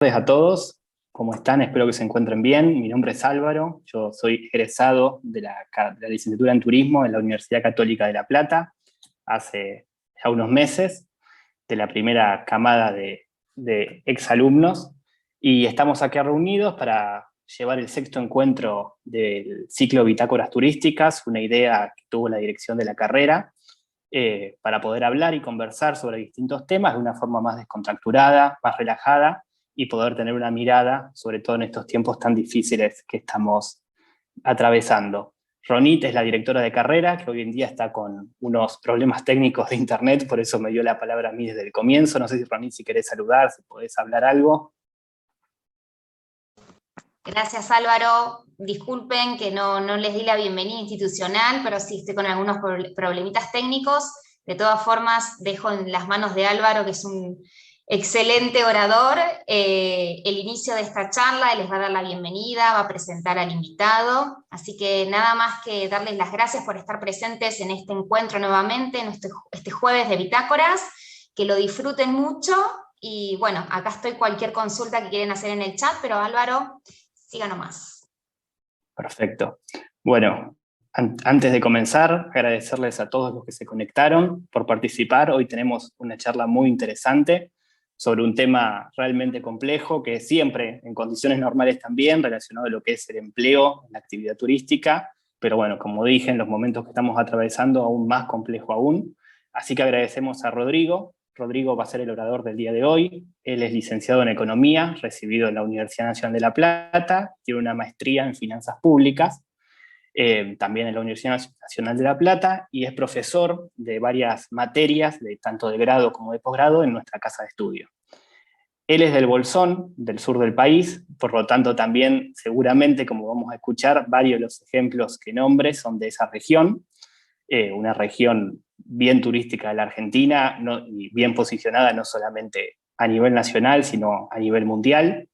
A todos, ¿cómo están? Espero que se encuentren bien. Mi nombre es Álvaro, yo soy egresado de la licenciatura en Turismo en la Universidad Católica de La Plata hace ya unos meses, de la primera camada de exalumnos, y estamos aquí reunidos para llevar el sexto encuentro del ciclo Bitácoras Turísticas, una idea que tuvo la dirección de la carrera, para poder hablar y conversar sobre distintos temas de una forma más descontracturada, más relajada, y poder tener una mirada, sobre todo en estos tiempos tan difíciles que estamos atravesando. Ronit es la directora de carrera, que hoy en día está con unos problemas técnicos de internet, por eso me dio la palabra a mí desde el comienzo. No sé si Ronit, si querés saludar, si podés hablar algo. Gracias, Álvaro. Disculpen que no les di la bienvenida institucional, pero sí estoy con algunos problemitas técnicos. De todas formas, dejo en las manos de Álvaro, que es un excelente orador, el inicio de esta charla. Él les va a dar la bienvenida, va a presentar al invitado. Así que nada más que darles las gracias por estar presentes en este encuentro nuevamente, en este jueves de Bitácoras. Que lo disfruten mucho. Y bueno, acá estoy cualquier consulta que quieren hacer en el chat, pero Álvaro, siga nomás. Perfecto. Bueno, antes de comenzar, agradecerles a todos los que se conectaron por participar. Hoy tenemos una charla muy interesante sobre un tema realmente complejo, que siempre, en condiciones normales también, relacionado a lo que es el empleo en la actividad turística, pero bueno, como dije, en los momentos que estamos atravesando, aún más complejo aún. Así que agradecemos a Rodrigo. Rodrigo va a ser el orador del día de hoy. Él es licenciado en Economía, recibido en la Universidad Nacional de La Plata, tiene una maestría en Finanzas Públicas, también en la Universidad Nacional de La Plata, y es profesor de varias materias, tanto de grado como de posgrado, en nuestra casa de estudio. Él es del Bolsón, del sur del país, por lo tanto también seguramente, como vamos a escuchar, varios de los ejemplos que nombre son de esa región, una región bien turística de la Argentina, y bien posicionada no solamente a nivel nacional, sino a nivel mundial.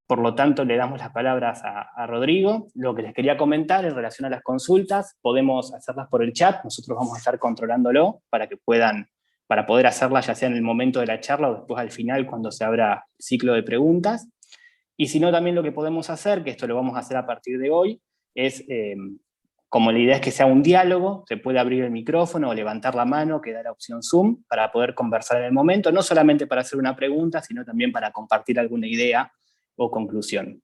Por lo tanto, le damos las palabras a Rodrigo. Lo que les quería comentar en relación a las consultas, podemos hacerlas por el chat, nosotros vamos a estar controlándolo para poder hacerlas ya sea en el momento de la charla o después al final cuando se abra el ciclo de preguntas. Y si no, también lo que podemos hacer, que esto lo vamos a hacer a partir de hoy, es, como la idea es que sea un diálogo, se puede abrir el micrófono o levantar la mano, que da la opción Zoom, para poder conversar en el momento, no solamente para hacer una pregunta, sino también para compartir alguna idea o conclusión.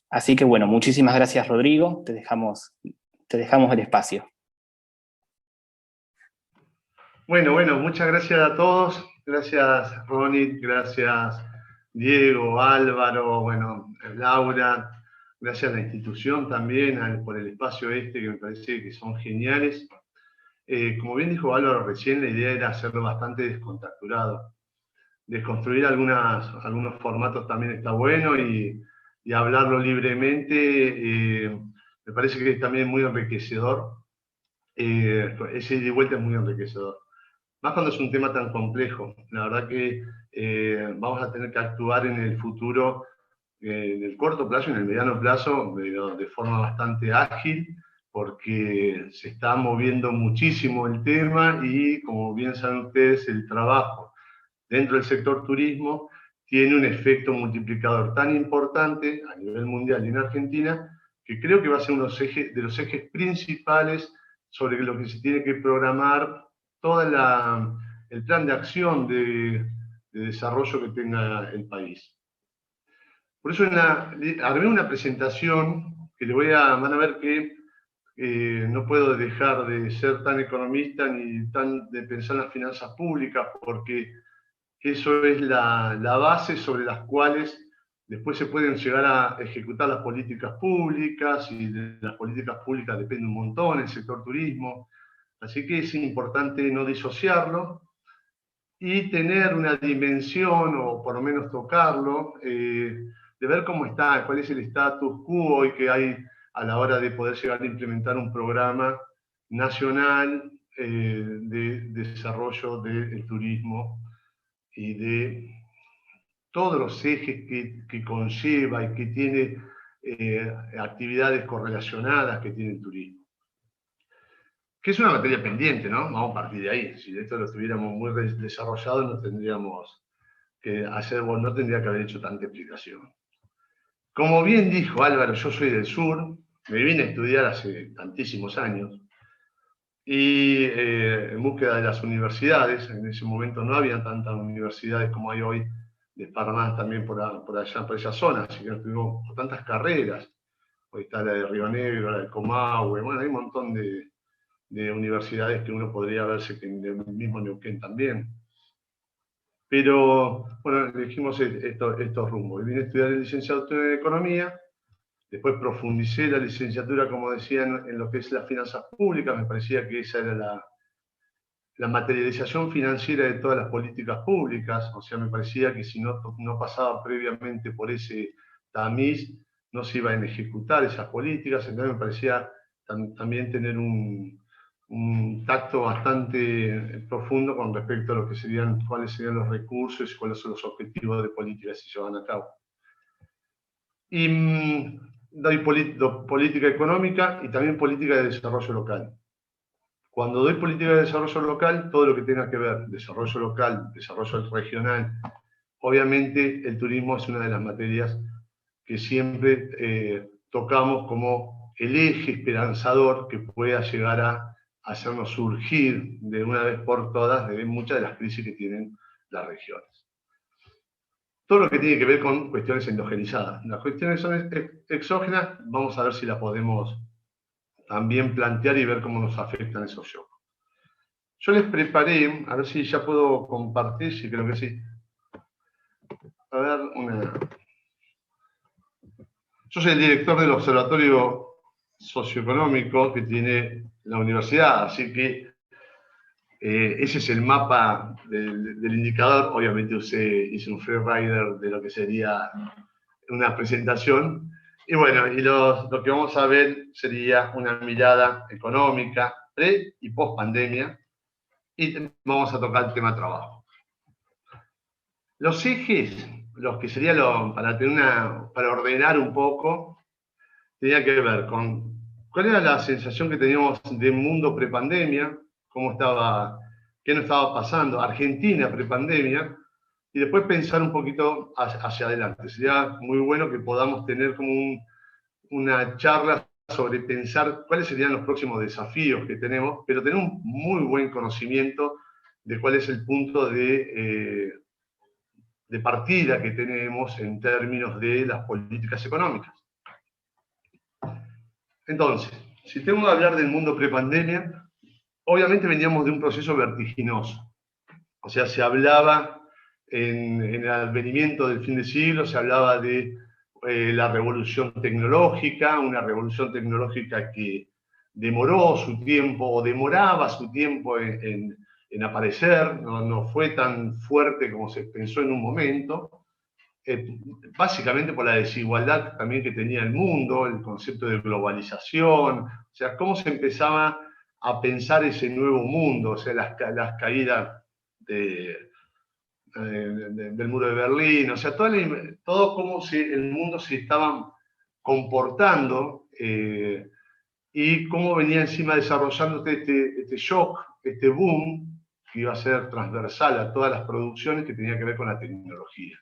Así que bueno, muchísimas gracias, Rodrigo, te dejamos el espacio. Bueno, muchas gracias a todos. Gracias, Ronit, gracias, Diego, Álvaro, bueno, Laura. Gracias a la institución también por el espacio que me parece que son geniales. Como bien dijo Álvaro recién, la idea era hacerlo bastante descontracturado. Desconstruir algunos formatos también está bueno y hablarlo libremente me parece que es también muy enriquecedor. Ese ida y vuelta es muy enriquecedor. Más cuando es un tema tan complejo. La verdad que vamos a tener que actuar en el futuro, en el corto plazo y en el mediano plazo, de forma bastante ágil, porque se está moviendo muchísimo el tema y, como bien saben ustedes, el trabajo dentro del sector turismo tiene un efecto multiplicador tan importante a nivel mundial y en Argentina, que creo que va a ser uno de los ejes principales sobre lo que se tiene que programar todo el plan de acción de desarrollo que tenga el país. Por eso armé una presentación que van a ver que no puedo dejar de ser tan economista ni de pensar en las finanzas públicas, porque eso es la base sobre las cuales después se pueden llegar a ejecutar las políticas públicas, y de las políticas públicas depende un montón el sector turismo. Así que es importante no disociarlo y tener una dimensión, o por lo menos tocarlo, de ver cómo está, cuál es el status quo hoy que hay a la hora de poder llegar a implementar un programa nacional de desarrollo del turismo y de todos los ejes que conlleva y que tiene actividades correlacionadas que tiene el turismo. Que es una materia pendiente, ¿no? Vamos a partir de ahí. Si esto lo tuviéramos muy desarrollado, no tendríamos que hacer, bueno, no tendría que haber hecho tanta explicación. Como bien dijo Álvaro, yo soy del sur, me vine a estudiar hace tantísimos años, y en búsqueda de las universidades, en ese momento no había tantas universidades como hay hoy, desparramadas también por allá, por esa zona, así que no tuvimos tantas carreras. Hoy está la de Río Negro, la de Comahue, bueno, hay un montón de universidades que uno podría verse que en el mismo Neuquén también. Pero, bueno, elegimos estos rumbos. Vine a estudiar el licenciatura en Economía, después profundicé la licenciatura, como decían, en lo que es las finanzas públicas. Me parecía que esa era la materialización financiera de todas las políticas públicas. O sea, me parecía que si no pasaba previamente por ese tamiz, no se iban a ejecutar esas políticas. Entonces me parecía también tener un tacto bastante profundo con respecto a lo que cuáles serían los recursos y cuáles son los objetivos de políticas que se llevan a cabo. Y doy política económica y también política de desarrollo local. Cuando doy política de desarrollo local, todo lo que tenga que ver desarrollo local, desarrollo regional, obviamente el turismo es una de las materias que siempre tocamos como el eje esperanzador que pueda llegar a hacernos surgir de una vez por todas de muchas de las crisis que tienen las regiones. Todo lo que tiene que ver con cuestiones endogenizadas. Las cuestiones son exógenas, vamos a ver si las podemos también plantear y ver cómo nos afectan esos shocks. Yo les preparé, a ver si ya puedo compartir, sí, creo que sí. A ver, Yo soy el director del Observatorio Socioeconómico que tiene la universidad, así que ese es el mapa del indicador. Obviamente hice un freerider de lo que sería una presentación. Y bueno, lo que vamos a ver sería una mirada económica pre y post pandemia. Y vamos a tocar el tema trabajo. Los ejes, los que sería para ordenar un poco, tenía que ver con cuál era la sensación que teníamos de mundo prepandemia, qué nos estaba pasando, Argentina prepandemia, y después pensar un poquito hacia adelante. Sería muy bueno que podamos tener como una charla sobre pensar cuáles serían los próximos desafíos que tenemos, pero tener un muy buen conocimiento de cuál es el punto de partida que tenemos en términos de las políticas económicas. Entonces, si tengo que hablar del mundo prepandemia, obviamente veníamos de un proceso vertiginoso. O sea, se hablaba en el advenimiento del fin de siglo, se hablaba de la revolución tecnológica, una revolución tecnológica que demoró su tiempo o demoraba su tiempo en aparecer, no fue tan fuerte como se pensó en un momento, básicamente por la desigualdad también que tenía el mundo, el concepto de globalización, o sea, cómo se empezaba a pensar ese nuevo mundo, o sea, las caídas del muro de Berlín, o sea, todo cómo el mundo se estaba comportando y cómo venía encima desarrollando este shock, este boom, que iba a ser transversal a todas las producciones que tenía que ver con la tecnología.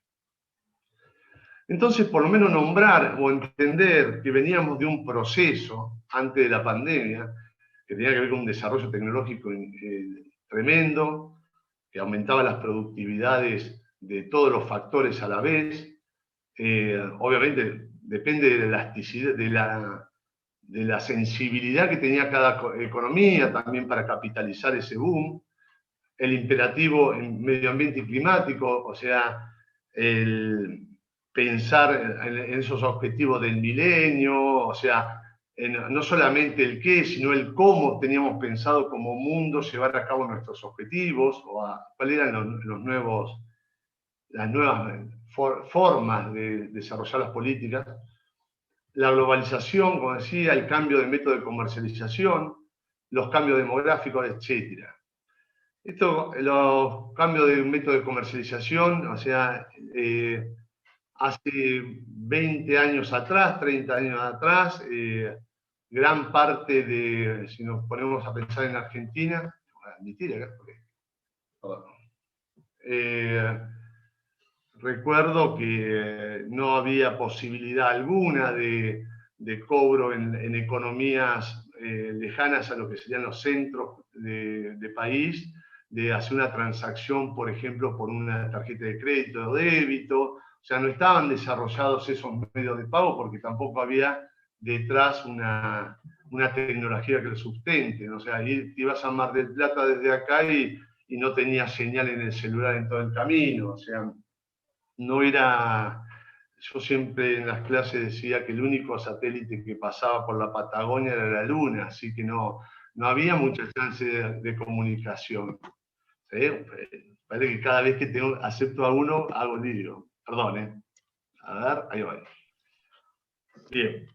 Entonces, por lo menos nombrar o entender que veníamos de un proceso antes de la pandemia, que tenía que ver con un desarrollo tecnológico tremendo, que aumentaba las productividades de todos los factores a la vez. Obviamente depende de la elasticidad, de la sensibilidad que tenía cada economía también para capitalizar ese boom. El imperativo en medio ambiente y climático, o sea, el pensar en esos objetivos del milenio, o sea, no solamente el qué, sino el cómo teníamos pensado como mundo llevar a cabo nuestros objetivos, o cuáles eran las nuevas formas de desarrollar las políticas. La globalización, como decía, el cambio de método de comercialización, los cambios demográficos, etc. Los cambios de método de comercialización, o sea, hace 20 años atrás, 30 años atrás, gran parte si nos ponemos a pensar en Argentina, voy a admitir acá, recuerdo que no había posibilidad alguna de cobro en economías lejanas a lo que serían los centros de país, de hacer una transacción, por ejemplo, por una tarjeta de crédito o débito. O sea, no estaban desarrollados esos medios de pago porque tampoco había detrás una tecnología que lo sustente. O sea, ahí te ibas a Mar del Plata desde acá y no tenía señal en el celular en todo el camino. O sea, no era... Yo siempre en las clases decía que el único satélite que pasaba por la Patagonia era la Luna, así que no había mucha chance de comunicación. ¿Sí? Parece que cada vez que acepto a uno, hago lío. Perdón, A ver, ahí va. Bien.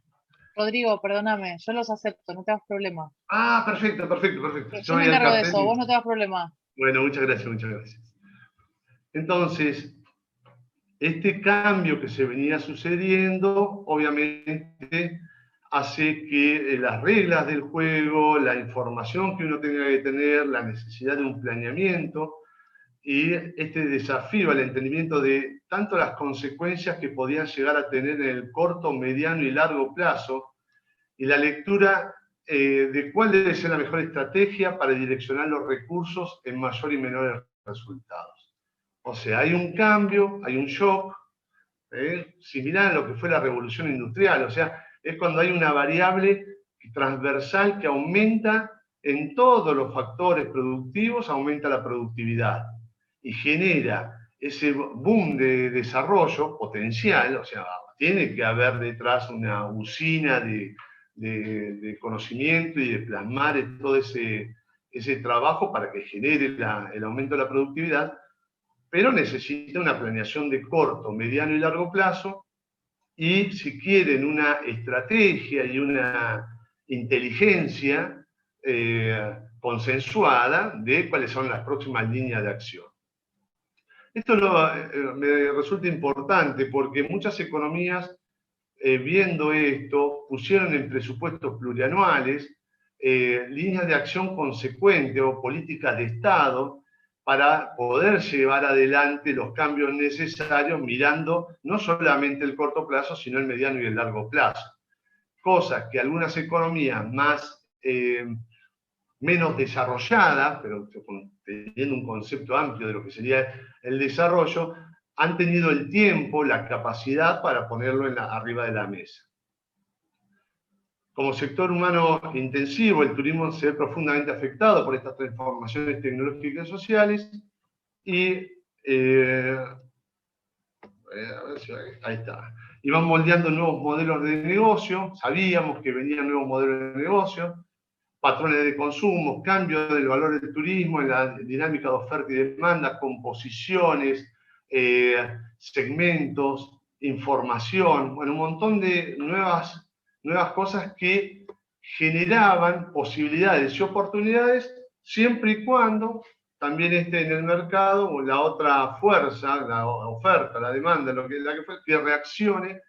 Rodrigo, perdóname, yo los acepto, no te hagas problema. Ah, perfecto. Yo me encargo de eso, vos no te hagas problema. Bueno, muchas gracias. Entonces, este cambio que se venía sucediendo, obviamente, hace que las reglas del juego, la información que uno tenga que tener, la necesidad de un planeamiento y este desafío al entendimiento de tanto las consecuencias que podían llegar a tener en el corto, mediano y largo plazo, y la lectura de cuál debe ser la mejor estrategia para direccionar los recursos en mayor y menores resultados. O sea, hay un cambio, hay un shock, similar a lo que fue la revolución industrial. O sea, es cuando hay una variable transversal que aumenta en todos los factores productivos, aumenta la productividad y genera ese boom de desarrollo potencial. O sea, tiene que haber detrás una usina de conocimiento y de plasmar todo ese trabajo para que genere el aumento de la productividad, pero necesita una planeación de corto, mediano y largo plazo, y si quieren una estrategia y una inteligencia consensuada de cuáles son las próximas líneas de acción. Esto me resulta importante porque muchas economías, viendo esto, pusieron en presupuestos plurianuales líneas de acción consecuentes o políticas de Estado para poder llevar adelante los cambios necesarios mirando no solamente el corto plazo, sino el mediano y el largo plazo. Cosas que algunas economías menos desarrolladas, pero teniendo un concepto amplio de lo que sería el desarrollo, han tenido el tiempo, la capacidad para ponerlo arriba de la mesa. Como sector humano intensivo, el turismo se ve profundamente afectado por estas transformaciones tecnológicas y sociales y ahí está. Y van moldeando nuevos modelos de negocio. Sabíamos que venían nuevos modelos de negocio, patrones de consumo, cambio del valor del turismo en la dinámica de oferta y demanda, composiciones, segmentos, información, bueno, un montón de nuevas cosas que generaban posibilidades y oportunidades siempre y cuando también esté en el mercado la otra fuerza, la oferta, la demanda, que reaccione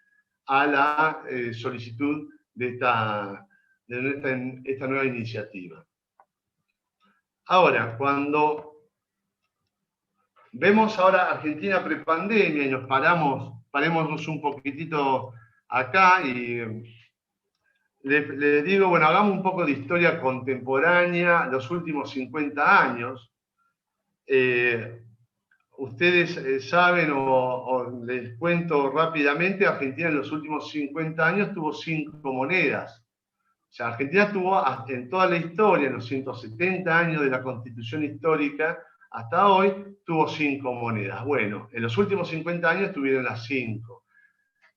a la solicitud de esta nueva iniciativa. Ahora, cuando vemos ahora Argentina prepandemia y parémonos un poquitito acá y les digo, bueno, hagamos un poco de historia contemporánea, los últimos 50 años. Ustedes saben, o les cuento rápidamente, Argentina en los últimos 50 años tuvo 5 monedas. O sea, Argentina tuvo en toda la historia, en los 170 años de la Constitución histórica, hasta hoy, tuvo 5 monedas. Bueno, en los últimos 50 años tuvieron las 5.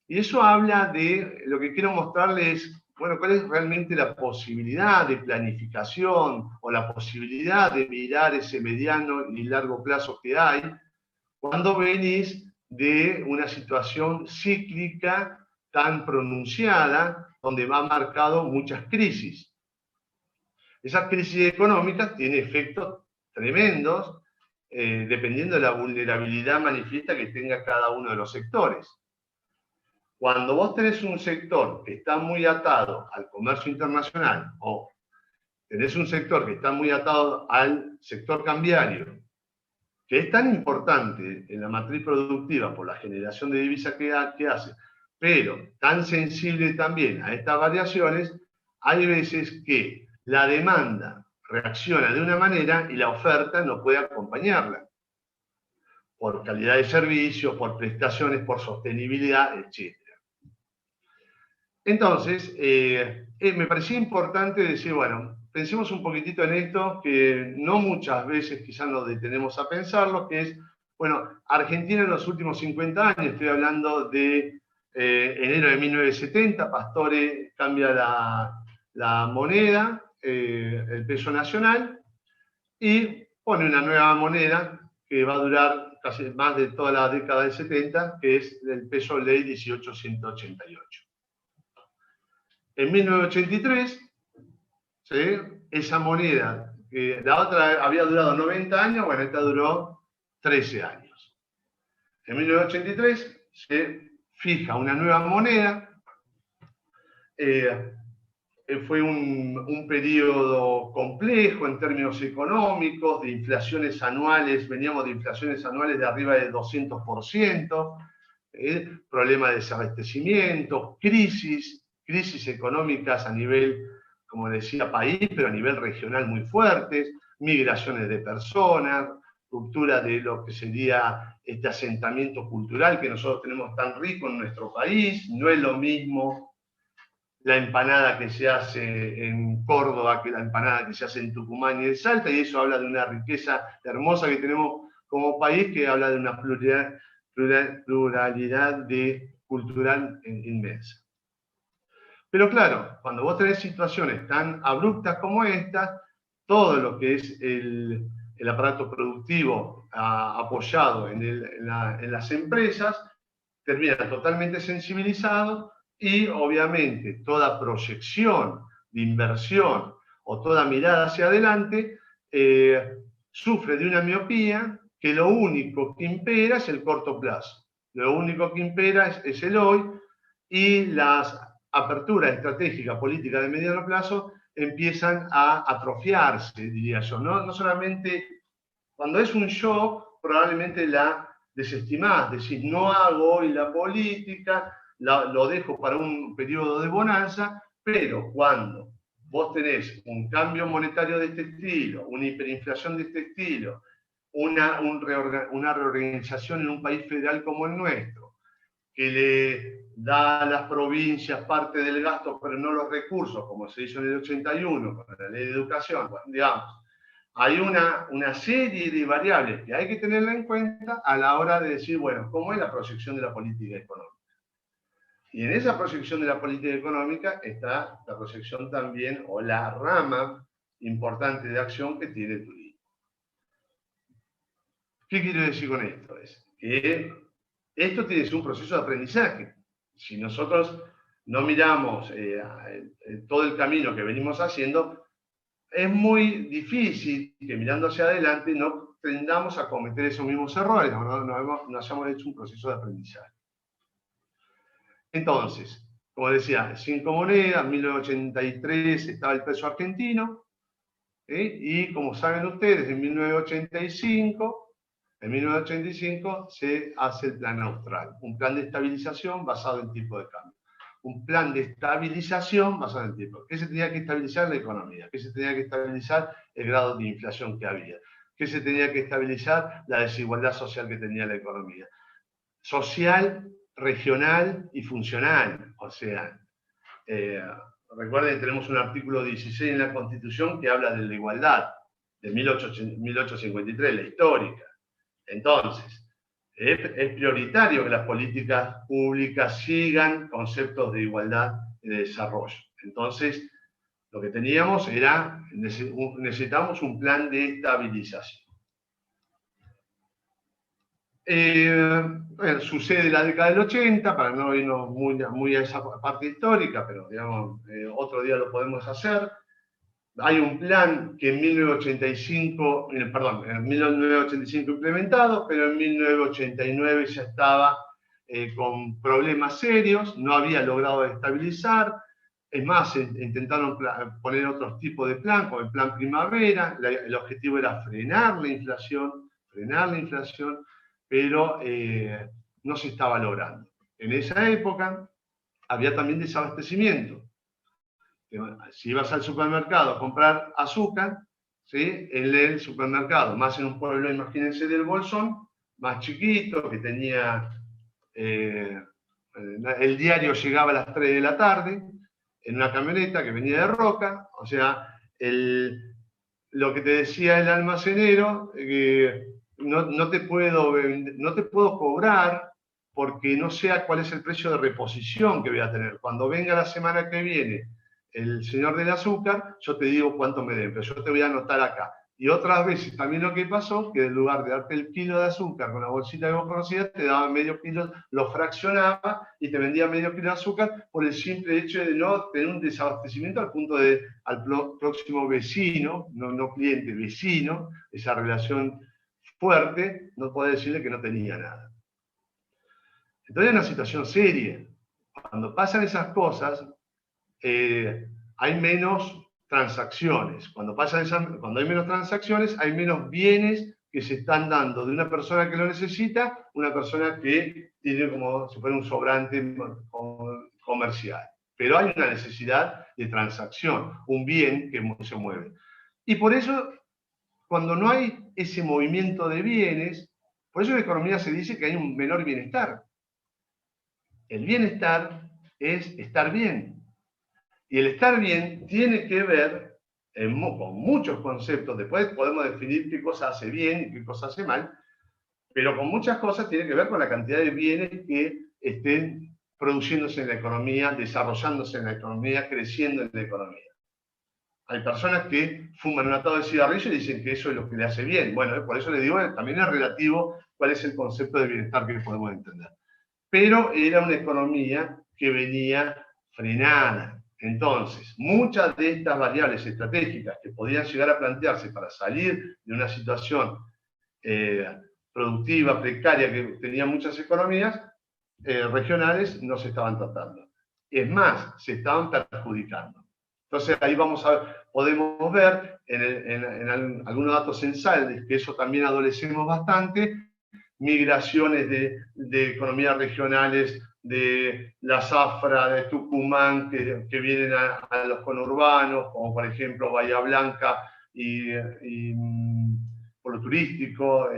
Y eso habla de, lo que quiero mostrarles, bueno, cuál es realmente la posibilidad de planificación o la posibilidad de mirar ese mediano y largo plazo que hay cuando venís de una situación cíclica tan pronunciada, donde va marcado muchas crisis. Esas crisis económicas tienen efectos tremendos, dependiendo de la vulnerabilidad manifiesta que tenga cada uno de los sectores. Cuando vos tenés un sector que está muy atado al comercio internacional, o tenés un sector que está muy atado al sector cambiario, que es tan importante en la matriz productiva por la generación de divisas que hace, pero tan sensible también a estas variaciones, hay veces que la demanda reacciona de una manera y la oferta no puede acompañarla, por calidad de servicio, por prestaciones, por sostenibilidad, etc. Entonces, me parecía importante decir, bueno, pensemos un poquitito en esto, que no muchas veces quizás nos detenemos a pensarlo, que es, bueno, Argentina en los últimos 50 años, estoy hablando de enero de 1970, Pastore cambia la moneda, el peso nacional, y pone una nueva moneda que va a durar casi más de toda la década del 70, que es el peso ley 1888. En 1983, ¿sí?, esa moneda, que la otra había durado 90 años, bueno, esta duró 13 años. En 1983 se fija una nueva moneda. Fue un periodo complejo en términos económicos, de inflaciones anuales, veníamos de inflaciones anuales de arriba del 200%, problema de desabastecimiento, crisis económicas a nivel, como decía, país, pero a nivel regional muy fuertes, migraciones de personas, ruptura de lo que sería este asentamiento cultural que nosotros tenemos tan rico en nuestro país. No es lo mismo la empanada que se hace en Córdoba que la empanada que se hace en Tucumán y en Salta, y eso habla de una riqueza hermosa que tenemos como país, que habla de una pluralidad cultural inmensa. Pero claro, cuando vos tenés situaciones tan abruptas como estas, todo lo que es el aparato productivo apoyado en las empresas termina totalmente sensibilizado, y obviamente toda proyección de inversión o toda mirada hacia adelante sufre de una miopía, que lo único que impera es el corto plazo. Lo único que impera es el hoy, y las aperturas estratégicas políticas de mediano plazo empiezan a atrofiarse, diría yo. No solamente cuando es un shock, probablemente la desestimás, decís, no hago hoy la política, lo dejo para un periodo de bonanza, pero cuando vos tenés un cambio monetario de este estilo, una hiperinflación de este estilo, una reorganización en un país federal como el nuestro, que le da a las provincias parte del gasto, pero no los recursos, como se hizo en el 81 con la ley de educación, bueno, digamos, hay una serie de variables que hay que tenerla en cuenta a la hora de decir, bueno, ¿cómo es la proyección de la política económica? Y en esa proyección de la política económica está la proyección también, o la rama importante de acción que tiene el turismo. ¿Qué quiero decir con esto? Es que esto tiene que ser un proceso de aprendizaje. Si nosotros no miramos todo el camino que venimos haciendo, es muy difícil que mirando hacia adelante no tendamos a cometer esos mismos errores, no hayamos hecho un proceso de aprendizaje. Entonces, como decía, 5 monedas, en 1983 estaba el peso argentino, y como saben ustedes, en 1985 se hace el plan austral, un plan de estabilización basado en tipo de cambio. Un plan de estabilización basado en el tipo. ¿Qué se tenía que estabilizar? La economía. ¿Qué se tenía que estabilizar? El grado de inflación que había. ¿Qué se tenía que estabilizar? La desigualdad social que tenía la economía. Social, regional y funcional. O sea, recuerden que tenemos un artículo 16 en la Constitución que habla de la igualdad, de 1853, la histórica. Entonces, es prioritario que las políticas públicas sigan conceptos de igualdad y de desarrollo. Entonces, lo que teníamos era, necesitamos un plan de estabilización. Bueno, sucede la década del 80, para no irnos muy a esa parte histórica, pero digamos, otro día lo podemos hacer. Hay un plan que en 1985 implementado, pero en 1989 ya estaba con problemas serios, no había logrado estabilizar. Es más, intentaron poner otros tipos de plan, como el plan primavera. El objetivo era frenar la inflación frenar la inflación, pero no se estaba logrando. En esa época había también desabastecimiento. Si ibas al supermercado a comprar azúcar, ¿sí?, en el supermercado, más en un pueblo, imagínense, del Bolsón, más chiquito, que tenía... el diario llegaba a las 3 de la tarde, en una camioneta que venía de Roca, o sea, lo que te decía el almacenero, no te puedo cobrar porque no sé cuál es el precio de reposición que voy a tener. Cuando venga la semana que viene el señor del azúcar, yo te digo cuánto me den, pero yo te voy a anotar acá. Y otras veces también lo que pasó, que en lugar de darte el kilo de azúcar con la bolsita que vos conocías, te daba medio kilo, lo fraccionaba y te vendía medio kilo de azúcar por el simple hecho de no tener un desabastecimiento al punto de al próximo vecino, no cliente, vecino, esa relación fuerte, no poder decirle que no tenía nada. Entonces es una situación seria. Cuando pasan esas cosas, hay menos transacciones. Cuando hay menos transacciones, hay menos bienes que se están dando de una persona que lo necesita, una persona que tiene como si fuera un sobrante comercial. Pero hay una necesidad de transacción, un bien que se mueve. Y por eso, cuando no hay ese movimiento de bienes, por eso en economía se dice que hay un menor bienestar. El bienestar es estar bien. Y el estar bien tiene que ver con muchos conceptos. Después podemos definir qué cosa hace bien y qué cosa hace mal, pero con muchas cosas tiene que ver con la cantidad de bienes que estén produciéndose en la economía, desarrollándose en la economía, creciendo en la economía. Hay personas que fuman un atado de cigarrillo y dicen que eso es lo que le hace bien. Bueno, por eso le digo, también es relativo cuál es el concepto de bienestar que podemos entender. Pero era una economía que venía frenada. Entonces, muchas de estas variables estratégicas que podían llegar a plantearse para salir de una situación productiva, precaria, que tenían muchas economías regionales, no se estaban tratando. Es más, se estaban perjudicando. Entonces, ahí podemos ver en algunos datos censales, que eso también adolecemos bastante, migraciones de economías regionales de la Zafra, de Tucumán, que vienen a los conurbanos, como por ejemplo Bahía Blanca y por lo turístico,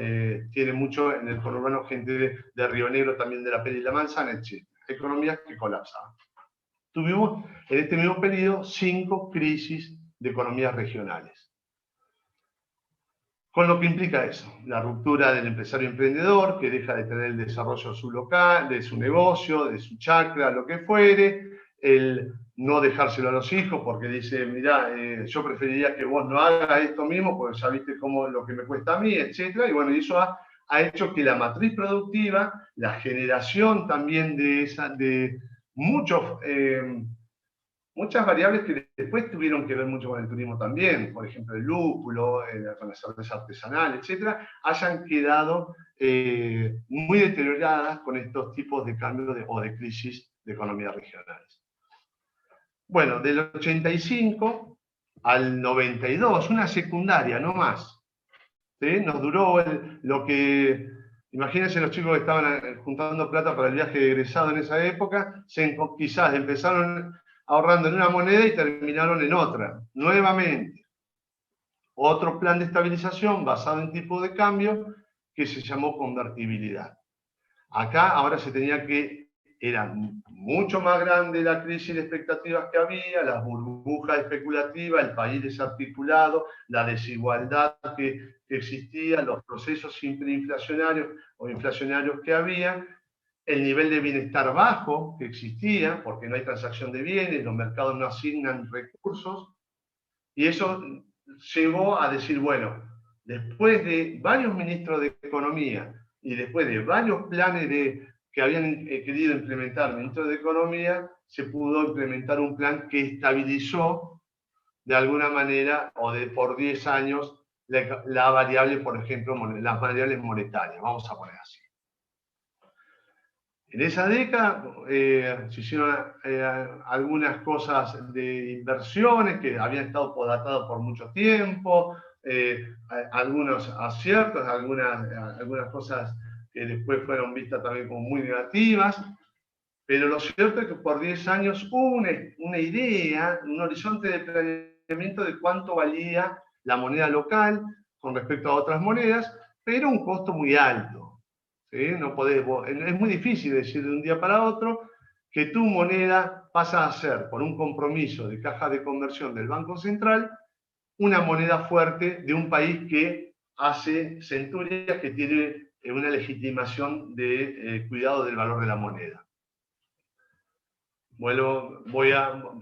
tiene mucho en el conurbano gente de Río Negro, también de la Pera y la Manzana, etc. Economías que colapsaban. Tuvimos en este mismo periodo 5 crisis de economías regionales. Con lo que implica eso, la ruptura del empresario emprendedor, que deja de tener el desarrollo de su local, de su negocio, de su chacra, lo que fuere, el no dejárselo a los hijos, porque dice, mirá, yo preferiría que vos no hagas esto mismo, porque ya viste cómo lo que me cuesta a mí, etc. Y bueno, eso ha hecho que la matriz productiva, la generación también de muchas variables que después tuvieron que ver mucho con el turismo también, por ejemplo el lúpulo, con la cerveza artesanal, etcétera, hayan quedado muy deterioradas con estos tipos de cambios o de crisis de economías regionales. Bueno, del 85 al 92, una secundaria, no más. ¿Sí? Nos duró lo que... Imagínense los chicos que estaban juntando plata para el viaje de egresado en esa época, quizás empezaron ahorrando en una moneda y terminaron en otra. Nuevamente, otro plan de estabilización basado en tipo de cambio que se llamó convertibilidad. Acá ahora era mucho más grande la crisis de expectativas que había, las burbujas especulativas, el país desarticulado, la desigualdad que existía, los procesos hiperinflacionarios o inflacionarios que había, el nivel de bienestar bajo que existía, porque no hay transacción de bienes, los mercados no asignan recursos, y eso llevó a decir, bueno, después de varios ministros de Economía y después de varios planes que habían querido implementar ministros de Economía, se pudo implementar un plan que estabilizó de alguna manera, o por 10 años, la variable, por ejemplo, las variables monetarias, vamos a poner así. En esa década se hicieron algunas cosas de inversiones que habían estado podatadas por mucho tiempo, algunos aciertos, algunas cosas que después fueron vistas también como muy negativas, pero lo cierto es que por 10 años hubo una idea, un horizonte de planeamiento de cuánto valía la moneda local con respecto a otras monedas, pero un costo muy alto. ¿Sí? No podés, es muy difícil decir de un día para otro que tu moneda pasa a ser, por un compromiso de caja de conversión del Banco Central, una moneda fuerte de un país que hace centurias, que tiene una legitimación de cuidado del valor de la moneda.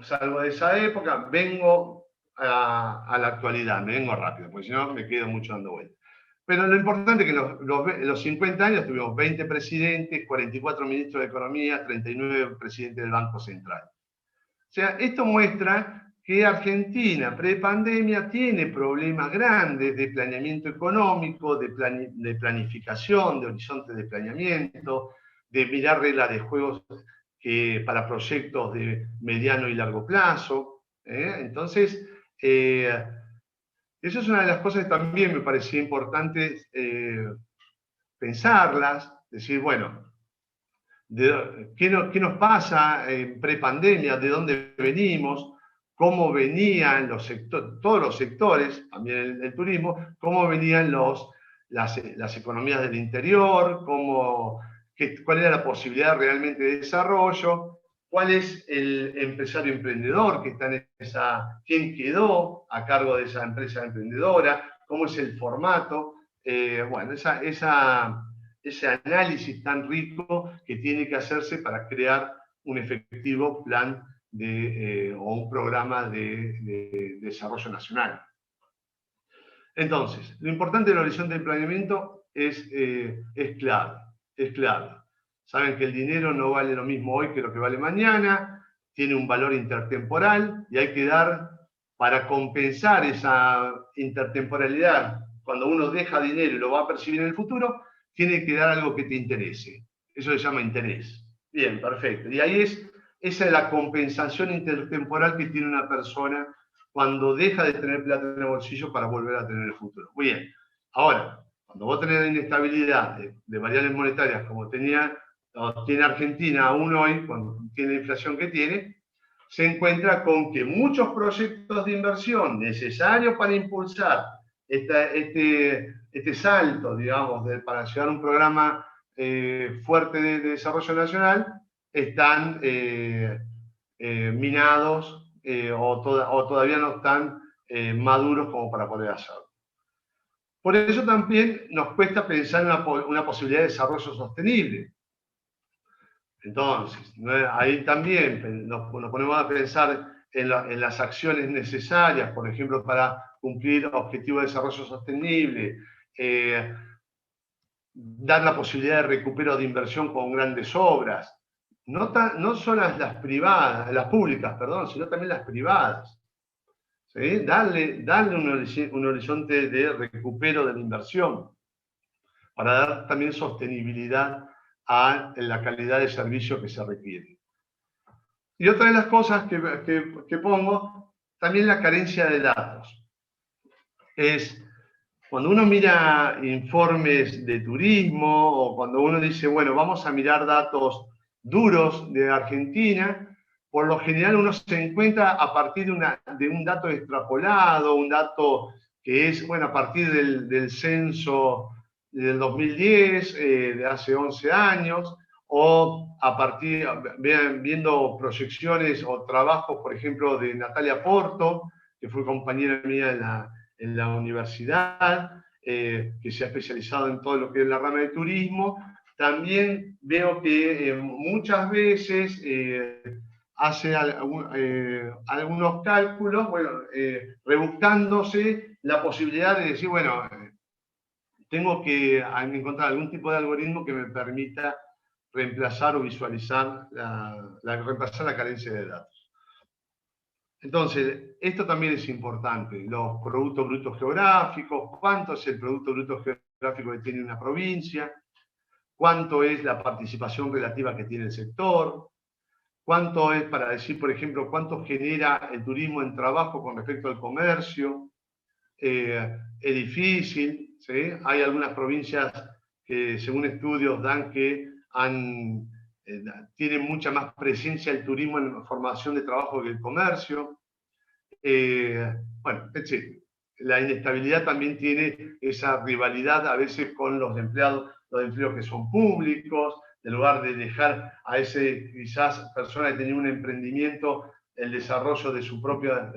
Salgo de esa época, vengo a la actualidad, me vengo rápido, porque si no me quedo mucho dando vueltas. Pero lo importante es que en los 50 años tuvimos 20 presidentes, 44 ministros de Economía, 39 presidentes del Banco Central. O sea, esto muestra que Argentina, pre-pandemia, tiene problemas grandes de planeamiento económico, de planificación, de horizonte de planeamiento, de mirar reglas de juegos para proyectos de mediano y largo plazo. Entonces, eso es una de las cosas que también me parecía importante pensarlas, decir, bueno, ¿qué nos pasa en prepandemia? ¿De dónde venimos? ¿Cómo venían todos los sectores, también el turismo, cómo venían las economías del interior? ¿Cuál era la posibilidad realmente de desarrollo? ¿Cuál es el empresario emprendedor que está en quién quedó a cargo de esa empresa emprendedora? ¿Cómo es el formato? Bueno, ese análisis tan rico que tiene que hacerse para crear un efectivo plan o un programa de desarrollo nacional. Entonces, lo importante del horizonte de planeamiento es clave. Saben que el dinero no vale lo mismo hoy que lo que vale mañana, tiene un valor intertemporal y hay que dar, para compensar esa intertemporalidad, cuando uno deja dinero y lo va a percibir en el futuro, tiene que dar algo que te interese. Eso se llama interés. Bien, perfecto. Y ahí esa es la compensación intertemporal que tiene una persona cuando deja de tener plata en el bolsillo para volver a tener el futuro. Muy bien. Ahora, cuando vos tenés la inestabilidad de variables monetarias como tiene Argentina aún hoy, cuando tiene la inflación que tiene, se encuentra con que muchos proyectos de inversión necesarios para impulsar este salto, digamos, para llevar un programa fuerte de desarrollo nacional, están minados o todavía no están maduros como para poder hacerlo. Por eso también nos cuesta pensar en una posibilidad de desarrollo sostenible. Entonces, ahí también nos ponemos a pensar en las acciones necesarias, por ejemplo, para cumplir objetivos de desarrollo sostenible, dar la posibilidad de recupero de inversión con grandes obras, no solo las públicas, sino también las privadas. ¿Sí? Darle un horizonte de recupero de la inversión, para dar también sostenibilidad a la calidad de servicio que se requiere. Y otra de las cosas que pongo, también la carencia de datos. Es cuando uno mira informes de turismo o cuando uno dice, bueno, vamos a mirar datos duros de Argentina, por lo general uno se encuentra a partir de un dato extrapolado, un dato que es, bueno, a partir del censo del 2010, de hace 11 años, o a partir, viendo proyecciones o trabajos, por ejemplo, de Natalia Porto, que fue compañera mía en la universidad, que se ha especializado en todo lo que es la rama de turismo. También veo que muchas veces hace algunos cálculos, bueno, rebuscándose la posibilidad de decir, bueno, tengo que encontrar algún tipo de algoritmo que me permita reemplazar o visualizar reemplazar la carencia de datos. Entonces, esto también es importante, los productos brutos geográficos, cuánto es el producto bruto geográfico que tiene una provincia, cuánto es la participación relativa que tiene el sector, cuánto es, para decir, por ejemplo, cuánto genera el turismo en trabajo con respecto al comercio, es difícil, ¿sí? Hay algunas provincias que, según estudios, dan que tienen mucha más presencia el turismo en formación de trabajo que el comercio. Bueno, etc. La inestabilidad también tiene esa rivalidad a veces con los empleos que son públicos, en lugar de dejar a ese quizás persona que tenía un emprendimiento el desarrollo de su propia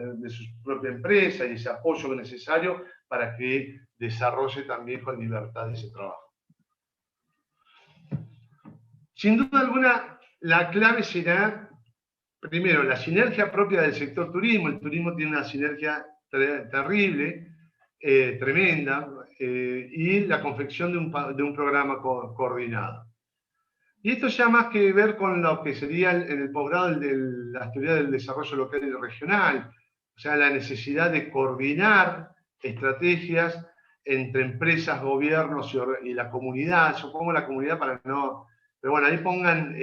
empresa y ese apoyo necesario para que desarrolle también con libertad ese trabajo. Sin duda alguna, la clave será, primero, la sinergia propia del sector turismo. El turismo tiene una sinergia terrible, tremenda, y la confección de un programa coordinado. Y esto ya más que ver con lo que sería en el posgrado de la teoría del desarrollo local y regional, o sea, la necesidad de coordinar estrategias entre empresas, gobiernos y la comunidad. Yo pongo la comunidad para no... Pero bueno, ahí pongan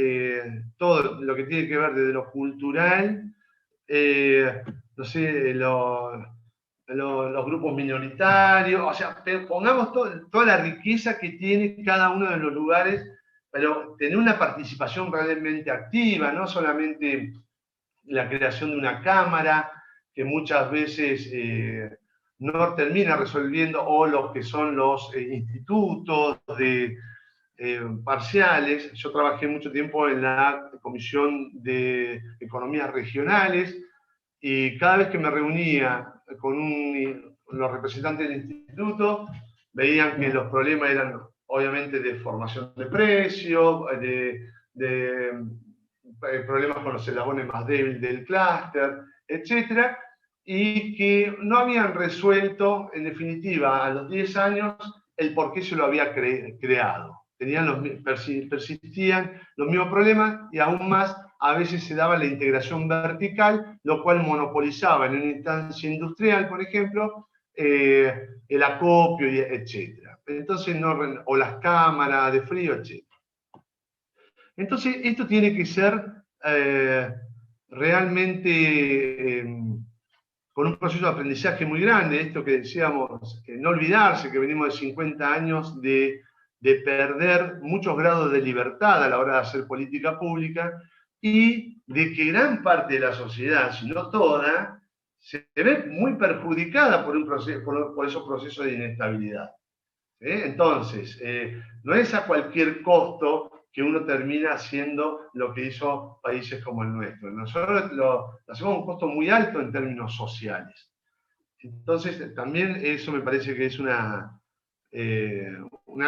todo lo que tiene que ver desde lo cultural, no sé, los grupos minoritarios, o sea, pongamos toda la riqueza que tiene cada uno de los lugares, pero tener una participación realmente activa, no solamente la creación de una cámara, que muchas veces no termina resolviendo, o los que son los institutos parciales. Yo trabajé mucho tiempo en la Comisión de Economías Regionales, y cada vez que me reunía con los representantes del instituto, veían que los problemas eran obviamente de formación de precios, de problemas con los eslabones más débiles del clúster, etc. Y que no habían resuelto, en definitiva, a los 10 años, el por qué se lo había creado. Persistían los mismos problemas, y aún más, a veces se daba la integración vertical, lo cual monopolizaba en una instancia industrial, por ejemplo, el acopio, etc. Entonces, o las cámaras de frío, etc. Entonces, esto tiene que ser realmente con un proceso de aprendizaje muy grande. Esto que decíamos, no olvidarse que venimos de 50 años de perder muchos grados de libertad a la hora de hacer política pública, y de que gran parte de la sociedad, si no toda, se ve muy perjudicada por esos procesos de inestabilidad. Entonces, no es a cualquier costo que uno termina haciendo lo que hizo países como el nuestro. Nosotros lo hacemos a un costo muy alto en términos sociales. Entonces, también eso me parece que es una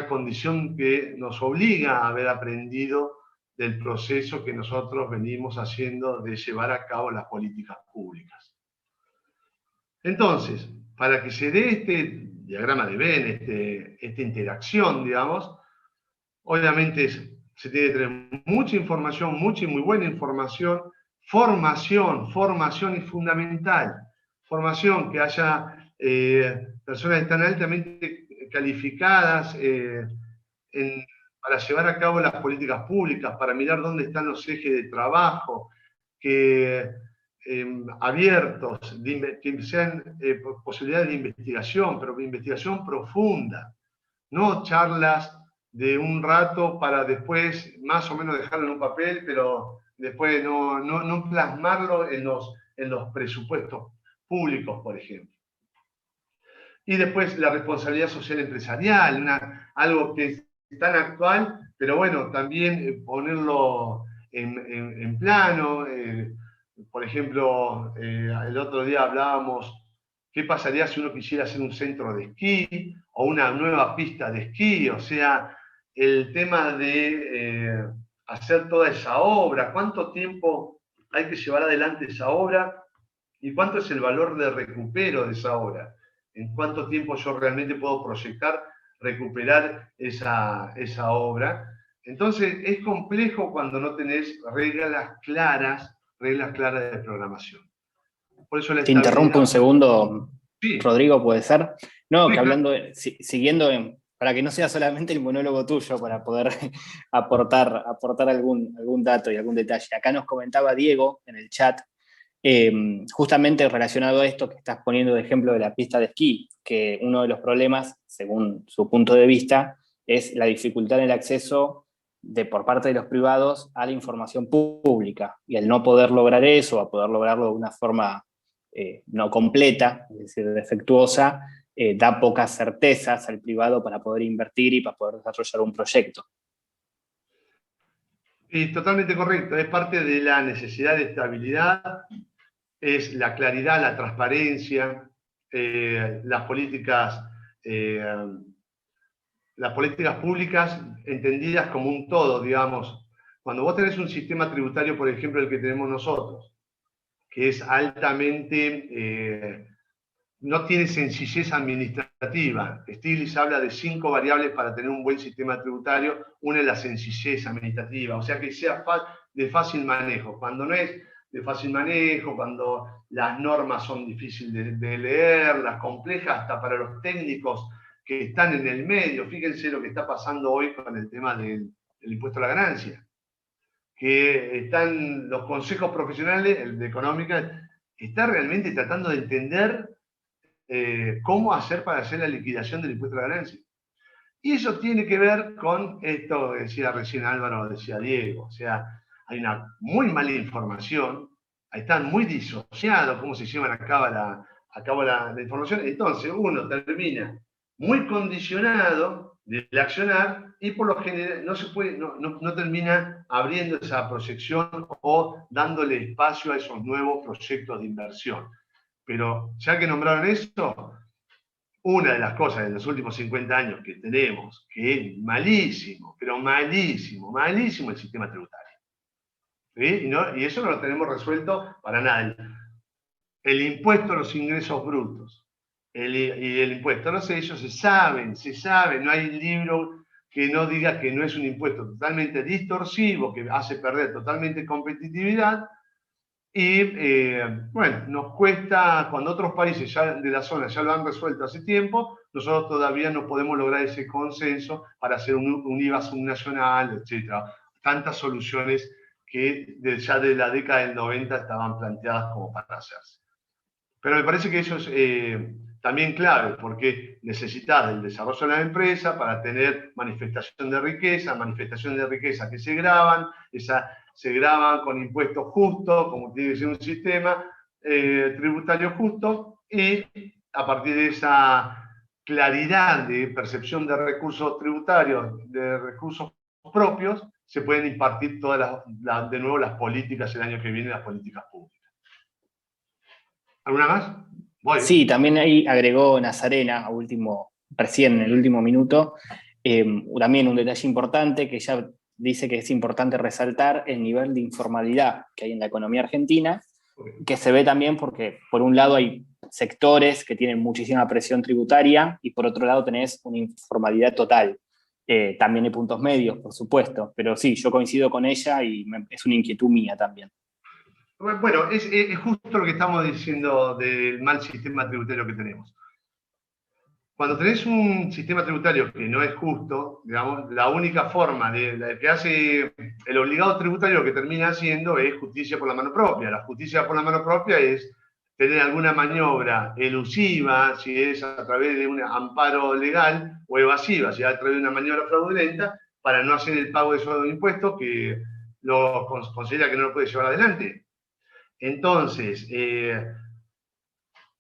condición que nos obliga a haber aprendido del proceso que nosotros venimos haciendo de llevar a cabo las políticas públicas. Entonces, para que se dé este diagrama de Venn, esta interacción, digamos, obviamente se tiene que tener mucha información, mucha y muy buena información, formación es fundamental. Formación, que haya personas que están altamente calificadas para llevar a cabo las políticas públicas, para mirar dónde están los ejes de trabajo, abiertos, que sean posibilidades de investigación, pero de investigación profunda, no charlas de un rato para después más o menos dejarlo en un papel, pero después no plasmarlo en los presupuestos públicos, por ejemplo. Y después la responsabilidad social empresarial, algo que es tan actual, pero bueno, también ponerlo en plano. Por ejemplo, el otro día hablábamos, ¿qué pasaría si uno quisiera hacer un centro de esquí o una nueva pista de esquí? O sea, el tema de hacer toda esa obra, ¿cuánto tiempo hay que llevar adelante esa obra? ¿Y cuánto es el valor de recupero de esa obra? ¿En cuánto tiempo yo realmente puedo proyectar recuperar esa obra? Entonces, es complejo cuando no tenés reglas claras de programación. Por eso Te interrumpo un segundo, sí. Rodrigo, ¿puede ser? No, sí, que hablando, siguiendo, para que no sea solamente el monólogo tuyo, para poder aportar algún dato y algún detalle. Acá nos comentaba Diego en el chat Justamente relacionado a esto que estás poniendo de ejemplo de la pista de esquí, que uno de los problemas, según su punto de vista, es la dificultad en el acceso por parte de los privados a la información pública, y el no poder lograr eso, a poder lograrlo de una forma no completa, es decir, defectuosa, da pocas certezas al privado para poder invertir y para poder desarrollar un proyecto. Y totalmente correcto, es parte de la necesidad de estabilidad, es la claridad, la transparencia, las políticas públicas entendidas como un todo, digamos. Cuando vos tenés un sistema tributario, por ejemplo, el que tenemos nosotros, que es altamente, no tiene sencillez administrativa. Stiglitz habla de 5 variables para tener un buen sistema tributario. Una es la sencillez administrativa, o sea que sea de fácil manejo. Cuando no es de fácil manejo, cuando las normas son difíciles de leer, las complejas hasta para los técnicos que están en el medio. Fíjense lo que está pasando hoy con el tema del impuesto a la ganancia, que están los consejos profesionales, el de económica, está realmente tratando de entender cómo hacer para hacer la liquidación del impuesto a la ganancia. Y eso tiene que ver con esto que decía recién Álvaro, decía Diego, o sea, hay una muy mala información, están muy disociados cómo se llevan a cabo la información, entonces uno termina muy condicionado del accionar y por lo general no termina abriendo esa proyección o dándole espacio a esos nuevos proyectos de inversión. Pero ya que nombraron esto, una de las cosas de los últimos 50 años que tenemos, que es malísimo, pero malísimo, malísimo el sistema tributario. ¿Sí? Y eso no lo tenemos resuelto para nada. El impuesto a los ingresos brutos y el impuesto a los sellos se sabe, no hay libro que no diga que no es un impuesto totalmente distorsivo, que hace perder totalmente competitividad. Y bueno, nos cuesta, cuando otros países ya de la zona ya lo han resuelto hace tiempo, nosotros todavía no podemos lograr ese consenso para hacer un IVA subnacional, etc. Tantas soluciones que ya de la década del 90 estaban planteadas como para hacerse. Pero me parece que eso es también clave, porque necesitas del desarrollo de la empresa para tener manifestación de riqueza que se graban, se graban con impuestos justos, como tiene que ser un sistema tributario justo, y a partir de esa claridad de percepción de recursos tributarios, de recursos propios, se pueden impartir de nuevo las políticas el año que viene, las políticas públicas. ¿Alguna más? Voy. Sí, también ahí agregó Nazarena, recién en el último minuto, también un detalle importante que ella dice que es importante resaltar el nivel de informalidad que hay en la economía argentina, que se ve también porque por un lado hay sectores que tienen muchísima presión tributaria y por otro lado tenés una informalidad total. También hay puntos medios, por supuesto, pero sí, yo coincido con ella y es una inquietud mía también. Bueno, es justo lo que estamos diciendo del mal sistema tributario que tenemos. Cuando tenés un sistema tributario que no es justo, digamos, la única forma de que hace el obligado tributario, lo que termina haciendo es justicia por la mano propia. La justicia por la mano propia es tener alguna maniobra elusiva, si es a través de un amparo legal, o evasiva, si es a través de una maniobra fraudulenta, para no hacer el pago de esos impuestos que lo considera que no lo puede llevar adelante. Entonces,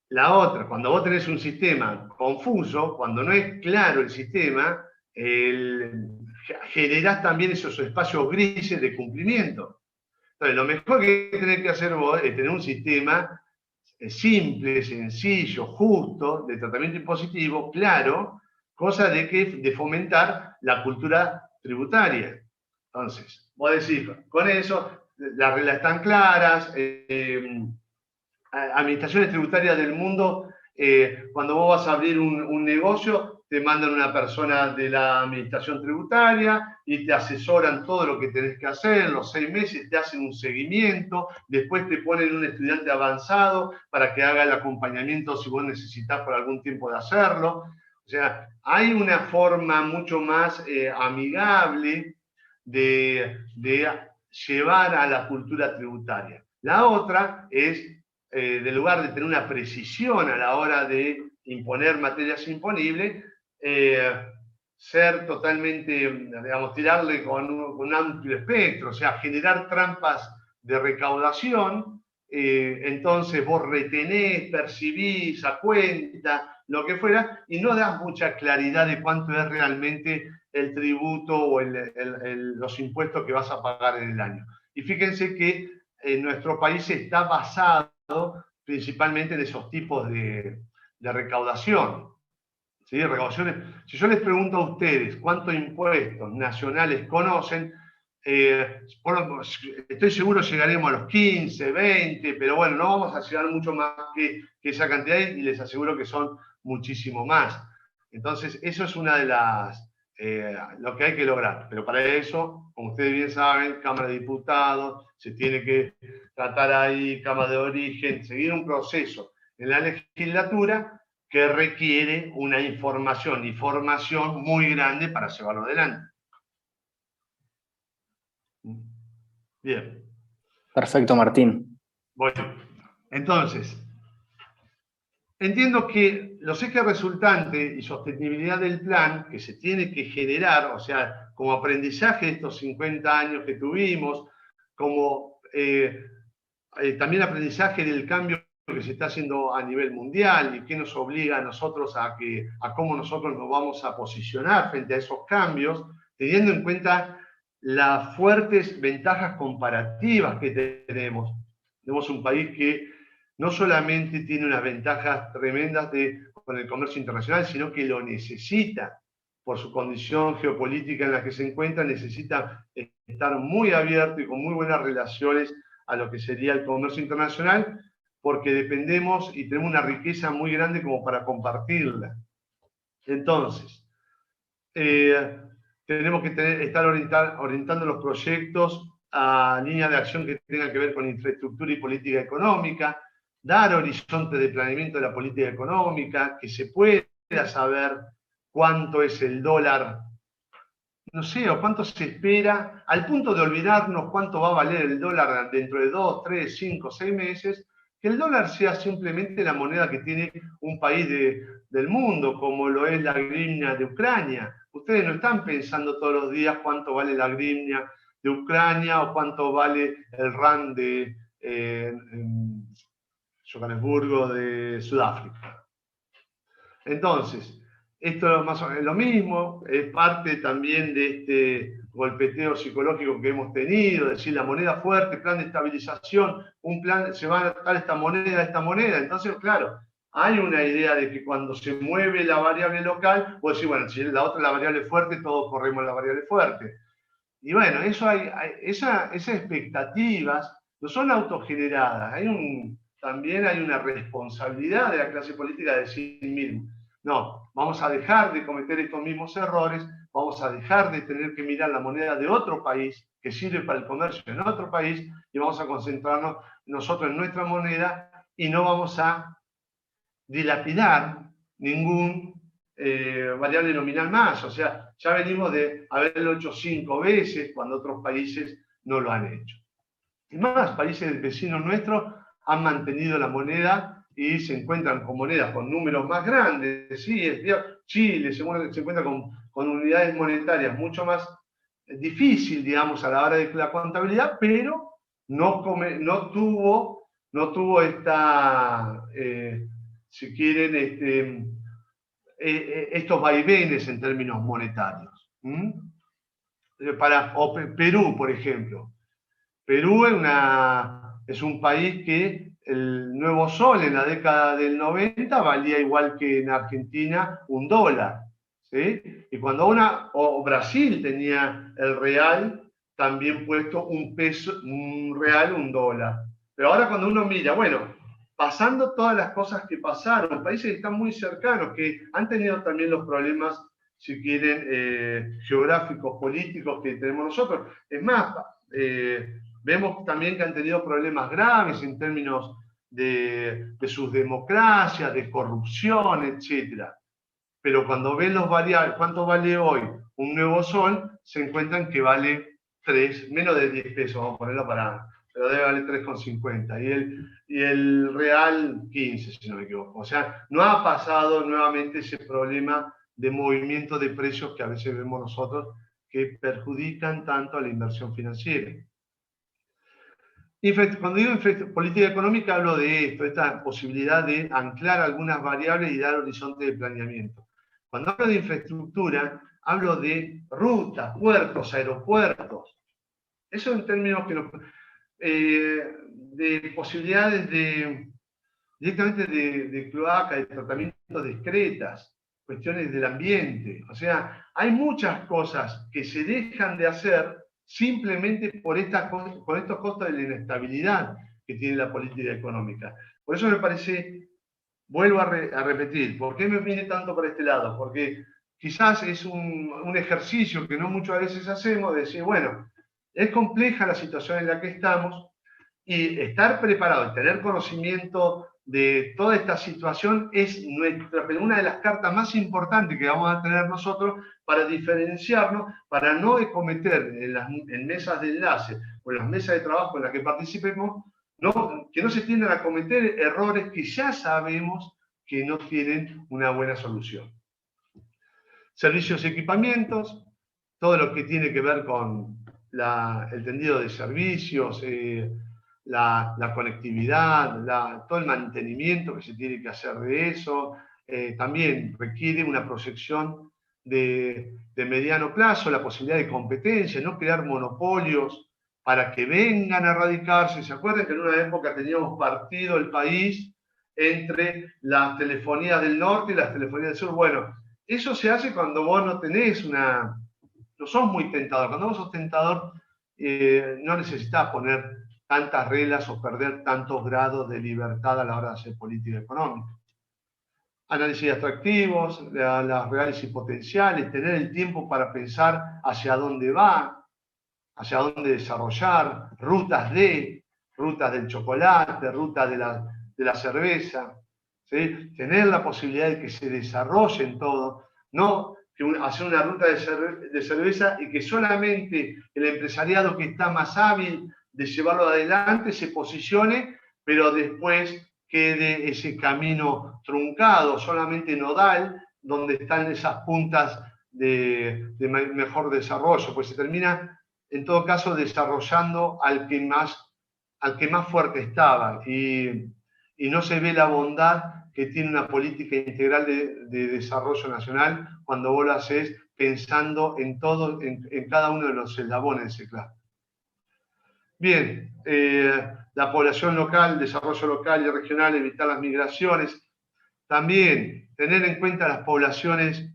la otra, cuando vos tenés un sistema confuso, cuando no es claro el sistema, generás también esos espacios grises de cumplimiento. Entonces, lo mejor que tenés que hacer vos es tener un sistema simple, sencillo, justo, de tratamiento impositivo, claro, cosa de fomentar la cultura tributaria. Entonces, vos decís, con eso, las reglas están claras, administraciones tributarias del mundo, cuando vos vas a abrir un negocio, te mandan una persona de la administración tributaria y te asesoran todo lo que tenés que hacer, en los 6 meses te hacen un seguimiento, después te ponen un estudiante avanzado para que haga el acompañamiento si vos necesitas por algún tiempo de hacerlo. O sea, hay una forma mucho más amigable de llevar a la cultura tributaria. La otra es, en lugar de tener una precisión a la hora de imponer materias imponibles, ser totalmente, digamos, tirarle con un amplio espectro, o sea, generar trampas de recaudación. Entonces vos retenés, percibís, a cuenta, lo que fuera, y no das mucha claridad de cuánto es realmente el tributo o los impuestos que vas a pagar en el año. Y fíjense que nuestro país está basado principalmente en esos tipos de recaudación. ¿Sí? Recaudaciones. Si yo les pregunto a ustedes cuántos impuestos nacionales conocen, estoy seguro llegaremos a los 15, 20, pero bueno, no vamos a llegar mucho más que esa cantidad y les aseguro que son muchísimo más. Entonces, eso es una de las, lo que hay que lograr. Pero para eso, como ustedes bien saben, Cámara de Diputados, se tiene que tratar ahí, Cámara de Origen, seguir un proceso en la legislatura que requiere una información y formación muy grande para llevarlo adelante. Bien. Perfecto, Martín. Bueno, entonces, entiendo que los ejes resultantes y sostenibilidad del plan que se tiene que generar, o sea, como aprendizaje de estos 50 años que tuvimos, como también aprendizaje del cambio que se está haciendo a nivel mundial y que nos obliga a nosotros a cómo nosotros nos vamos a posicionar frente a esos cambios, teniendo en cuenta las fuertes ventajas comparativas que tenemos. Tenemos un país que no solamente tiene unas ventajas tremendas con el comercio internacional, sino que lo necesita por su condición geopolítica en la que se encuentra, necesita estar muy abierto y con muy buenas relaciones a lo que sería el comercio internacional, porque dependemos y tenemos una riqueza muy grande como para compartirla. Entonces, tenemos que estar orientando los proyectos a líneas de acción que tengan que ver con infraestructura y política económica, dar horizonte de planeamiento de la política económica, que se pueda saber cuánto es el dólar, no sé, o cuánto se espera, al punto de olvidarnos cuánto va a valer el dólar dentro de 2, 3, 5, 6 meses, que el dólar sea simplemente la moneda que tiene un país del mundo, como lo es la hryvnia de Ucrania. Ustedes no están pensando todos los días cuánto vale la hryvnia de Ucrania o cuánto vale el rand de Johannesburgo de Sudáfrica. Entonces, esto es más o menos lo mismo, es parte también de este golpeteo psicológico que hemos tenido, es decir, la moneda fuerte, plan de estabilización, un plan, se va a adaptar esta moneda. Entonces, claro, hay una idea de que cuando se mueve la variable local, vos decís, bueno, si la otra es la variable fuerte, todos corremos la variable fuerte. Y bueno, eso esas expectativas no son autogeneradas, también hay una responsabilidad de la clase política de sí mismo. No, vamos a dejar de cometer estos mismos errores, vamos a dejar de tener que mirar la moneda de otro país que sirve para el comercio en otro país y vamos a concentrarnos nosotros en nuestra moneda y no vamos a dilapidar ningún variable nominal más. O sea, ya venimos de haberlo hecho 5 veces cuando otros países no lo han hecho. Y más países vecinos nuestros han mantenido la moneda y se encuentran con monedas con números más grandes. Sí, Chile se encuentra con unidades monetarias mucho más difícil, digamos, a la hora de la contabilidad, pero no tuvo esta, si quieren, estos vaivenes en términos monetarios. Perú, por ejemplo. Perú es un país que el nuevo sol en la década del 90 valía igual que en Argentina $1. ¿Sí? Y cuando o Brasil tenía el real también puesto un real, $1. Pero ahora cuando uno mira, bueno, pasando todas las cosas que pasaron, países que están muy cercanos, que han tenido también los problemas, si quieren, geográficos, políticos que tenemos nosotros. Es más, vemos también que han tenido problemas graves en términos de sus democracias, de corrupción, etc. Pero cuando ven los variables, cuánto vale hoy un nuevo sol, se encuentran que vale menos de 10 pesos, vamos a ponerlo para pero debe valer 3,50. Y el real 15, si no me equivoco. O sea, no ha pasado nuevamente ese problema de movimiento de precios que a veces vemos nosotros que perjudican tanto a la inversión financiera. Cuando digo política económica hablo de esto, esta posibilidad de anclar algunas variables y dar horizonte de planeamiento. Cuando hablo de infraestructura, hablo de rutas, puertos, aeropuertos. Eso en términos de posibilidades directamente de cloaca, de tratamiento discretas, cuestiones del ambiente. O sea, hay muchas cosas que se dejan de hacer simplemente por estos costos de la inestabilidad que tiene la política económica. Por eso me parece, vuelvo a repetir, ¿por qué me viene tanto por este lado? Porque quizás es un ejercicio que no muchas veces hacemos, de decir, bueno, es compleja la situación en la que estamos, y estar preparado y tener conocimiento de toda esta situación es una de las cartas más importantes que vamos a tener nosotros para diferenciarnos, para no cometer en mesas de enlace o en las mesas de trabajo en las que participemos, que no se tiendan a cometer errores que ya sabemos que no tienen una buena solución. Servicios y equipamientos, todo lo que tiene que ver con el tendido de servicios, la conectividad, todo el mantenimiento que se tiene que hacer de eso, también requiere una proyección de mediano plazo, la posibilidad de competencia, no crear monopolios para que vengan a radicarse. ¿Se acuerdan que en una época teníamos partido el país entre las telefonías del norte y las telefonías del sur? Bueno, eso se hace cuando vos no tenés no sos muy tentador. Cuando vos sos tentador, no necesitas poner tantas reglas o perder tantos grados de libertad a la hora de hacer política económica. Análisis de atractivos, las reales y potenciales, tener el tiempo para pensar hacia dónde va, hacia dónde desarrollar, rutas del chocolate, rutas de la cerveza, ¿sí? Tener la posibilidad de que se desarrollen todo, no hacer una ruta de cerveza y que solamente el empresariado que está más hábil de llevarlo adelante se posicione, pero después quede ese camino truncado, solamente nodal, donde están esas puntas de mejor desarrollo, pues se termina en todo caso desarrollando al que más fuerte estaba, y no se ve la bondad que tiene una política integral de desarrollo nacional cuando vos lo haces pensando en cada uno de los eslabones de ese clan. Bien, la población local, desarrollo local y regional, evitar las migraciones. También tener en cuenta las poblaciones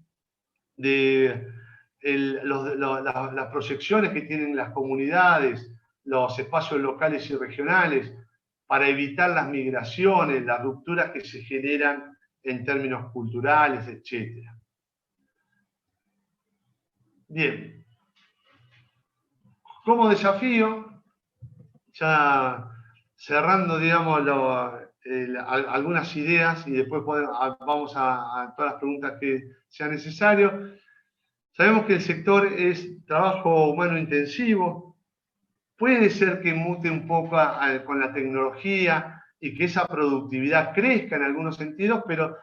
las proyecciones que tienen las comunidades, los espacios locales y regionales, para evitar las migraciones, las rupturas que se generan en términos culturales, etc. Bien. Como desafío, ya cerrando, digamos, algunas ideas, y después vamos a todas las preguntas que sean necesarias. Sabemos que el sector es trabajo humano intensivo. Puede ser que mute un poco con la tecnología y que esa productividad crezca en algunos sentidos, pero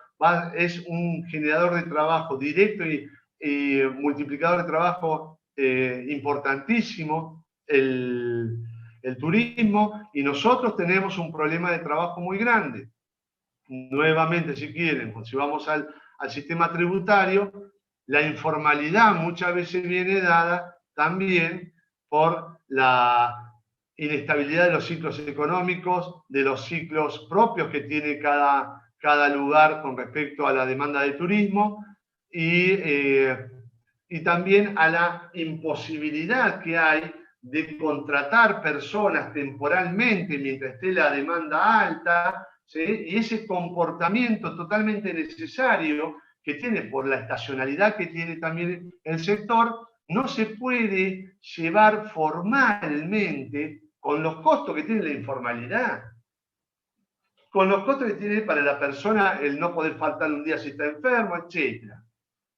es un generador de trabajo directo y multiplicador de trabajo importantísimo el turismo, y nosotros tenemos un problema de trabajo muy grande. Nuevamente, si quieren, si vamos al sistema tributario, la informalidad muchas veces viene dada también por la inestabilidad de los ciclos económicos, de los ciclos propios que tiene cada lugar con respecto a la demanda de turismo, y también a la imposibilidad que hay de contratar personas temporalmente mientras esté la demanda alta, ¿sí? Y ese comportamiento totalmente necesario que tiene por la estacionalidad que tiene también el sector, no se puede llevar formalmente con los costos que tiene la informalidad, con los costos que tiene para la persona el no poder faltar un día si está enfermo, etc.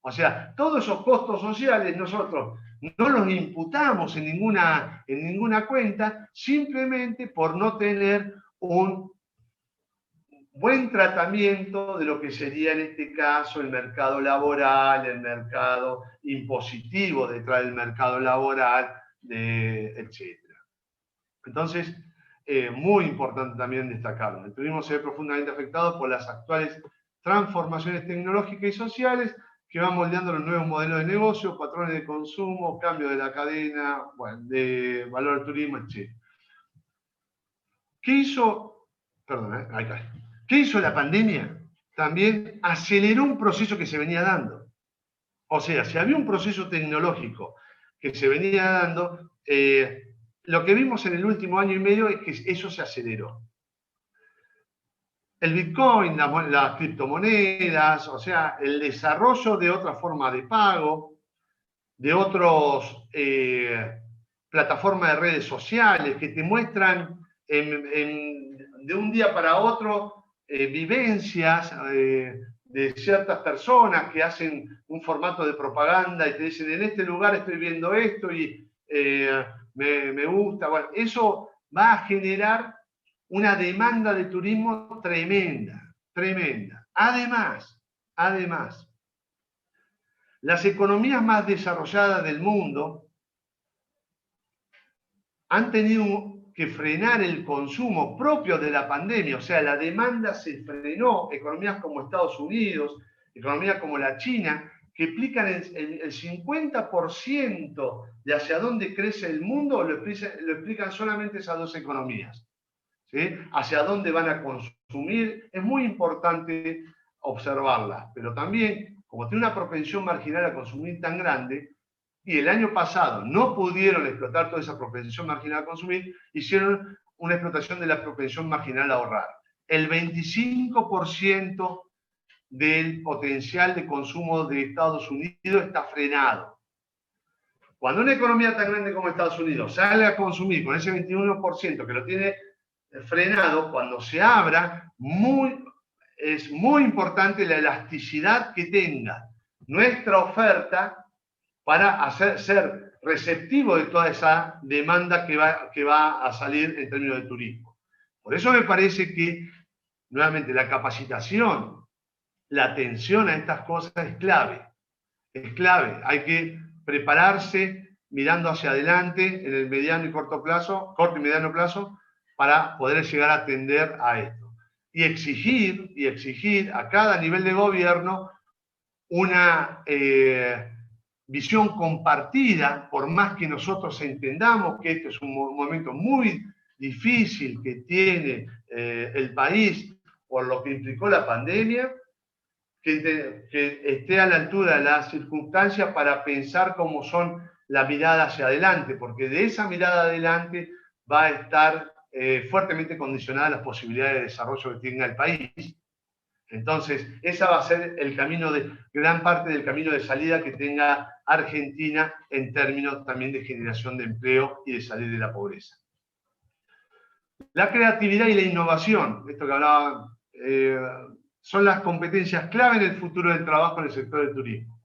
O sea, todos esos costos sociales nosotros no los imputamos en ninguna cuenta, simplemente por no tener un buen tratamiento de lo que sería en este caso el mercado laboral, el mercado impositivo detrás del mercado laboral, etc. Entonces, muy importante también destacarlo. El turismo se ve profundamente afectado por las actuales transformaciones tecnológicas y sociales que van moldeando los nuevos modelos de negocio, patrones de consumo, cambio de la cadena, bueno, de valor del turismo, etc. ¿Qué hizo? Perdón, ahí está. ¿Qué hizo la pandemia? También aceleró un proceso que se venía dando. O sea, si había un proceso tecnológico que se venía dando, lo que vimos en el último año y medio es que eso se aceleró. El Bitcoin, las criptomonedas, o sea, el desarrollo de otra forma de pago, de otras plataformas de redes sociales que te muestran de un día para otro vivencias de ciertas personas que hacen un formato de propaganda y te dicen, en este lugar estoy viendo esto y me gusta. Bueno, eso va a generar una demanda de turismo tremenda, tremenda. Además, las economías más desarrolladas del mundo han tenido que frenar el consumo propio de la pandemia, o sea, la demanda se frenó. Economías como Estados Unidos, economías como la China, que explican el 50% de hacia dónde crece el mundo, lo explican solamente esas dos economías. ¿Sí? Hacia dónde van a consumir, es muy importante observarlas, pero también, como tiene una propensión marginal a consumir tan grande, y el año pasado no pudieron explotar toda esa propensión marginal a consumir, hicieron una explotación de la propensión marginal a ahorrar. El 25% del potencial de consumo de Estados Unidos está frenado. Cuando una economía tan grande como Estados Unidos sale a consumir con ese 21% que lo tiene frenado, cuando se abra, es muy importante la elasticidad que tenga nuestra oferta para ser receptivo de toda esa demanda que va a salir en términos de turismo. Por eso me parece que, nuevamente, la capacitación, la atención a estas cosas es clave. Es clave. Hay que prepararse mirando hacia adelante en el mediano y corto y mediano plazo, para poder llegar a atender a esto. Y exigir a cada nivel de gobierno una visión compartida, por más que nosotros entendamos que este es un momento muy difícil que tiene el país por lo que implicó la pandemia, que esté a la altura de las circunstancias para pensar cómo son la mirada hacia adelante, porque de esa mirada adelante va a estar fuertemente condicionada las posibilidades de desarrollo que tenga el país. Entonces, esa va a ser gran parte del camino de salida que tenga Argentina en términos también de generación de empleo y de salir de la pobreza. La creatividad y la innovación, esto que hablaba, son las competencias clave en el futuro del trabajo en el sector del turismo.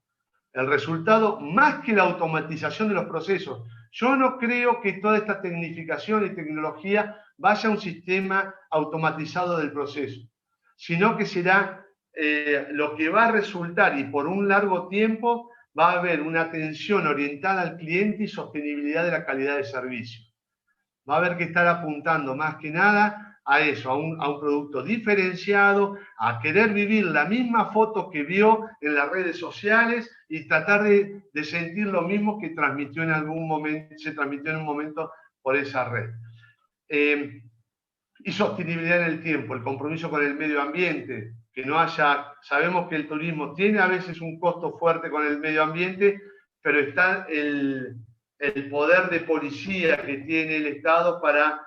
El resultado, más que la automatización de los procesos, yo no creo que toda esta tecnificación y tecnología vaya a un sistema automatizado del proceso, sino que será lo que va a resultar, y por un largo tiempo va a haber una atención orientada al cliente y sostenibilidad de la calidad de servicio. Va a haber que estar apuntando más que nada a eso, a un producto diferenciado, a querer vivir la misma foto que vio en las redes sociales y tratar de sentir lo mismo que transmitió en algún momento, se transmitió en un momento por esa red. Y sostenibilidad en el tiempo, el compromiso con el medio ambiente, que no haya, sabemos que el turismo tiene a veces un costo fuerte con el medio ambiente, pero está el poder de policía que tiene el Estado para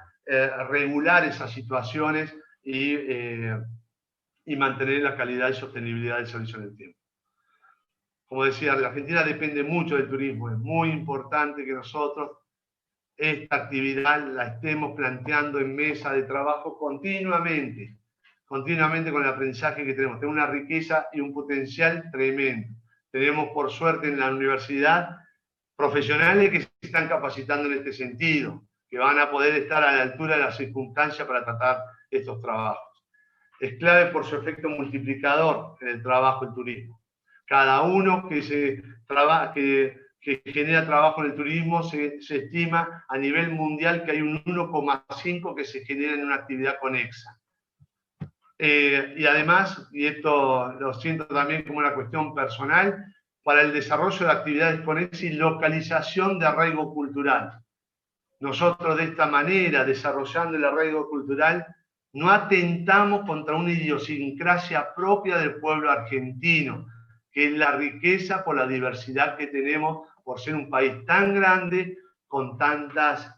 regular esas situaciones y mantener la calidad y sostenibilidad del servicio en el tiempo. Como decía, la Argentina depende mucho del turismo, es muy importante que nosotros esta actividad la estemos planteando en mesa de trabajo continuamente con el aprendizaje que tenemos. Tenemos una riqueza y un potencial tremendo. Tenemos, por suerte, en la universidad profesionales que se están capacitando en este sentido, que van a poder estar a la altura de las circunstancias para tratar estos trabajos. Es clave por su efecto multiplicador en el trabajo del turismo. Cada uno que genera trabajo en el turismo se estima a nivel mundial que hay un 1,5 que se genera en una actividad conexa. Y además, y esto lo siento también como una cuestión personal, para el desarrollo de actividades conexas y localización de arraigo cultural. Nosotros de esta manera, desarrollando el arraigo cultural, no atentamos contra una idiosincrasia propia del pueblo argentino, que es la riqueza por la diversidad que tenemos, por ser un país tan grande, con tantas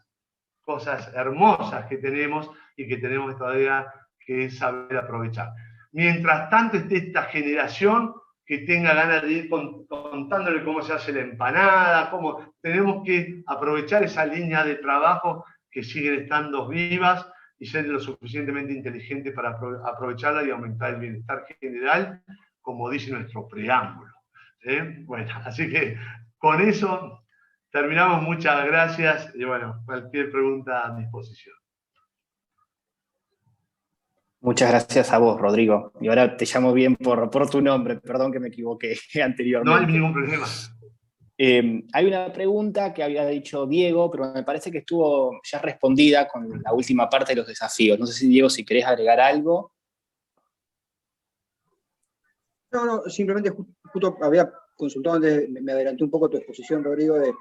cosas hermosas que tenemos y que tenemos todavía que saber aprovechar. Mientras tanto esté esta generación que tenga ganas de ir contándole cómo se hace la empanada, cómo tenemos que aprovechar esa línea de trabajo que siguen estando vivas y ser lo suficientemente inteligentes para aprovecharla y aumentar el bienestar general, como dice nuestro preámbulo. Bueno, así que con eso terminamos. Muchas gracias y bueno, cualquier pregunta a disposición. Muchas gracias a vos, Rodrigo. Y ahora te llamo bien por tu nombre, perdón que me equivoqué anteriormente. No hay ningún problema. Hay una pregunta que había dicho Diego, pero me parece que estuvo ya respondida con la última parte de los desafíos. No sé si, Diego, si querés agregar algo. No, simplemente justo había consultado antes, me adelanté un poco tu exposición, Rodrigo, de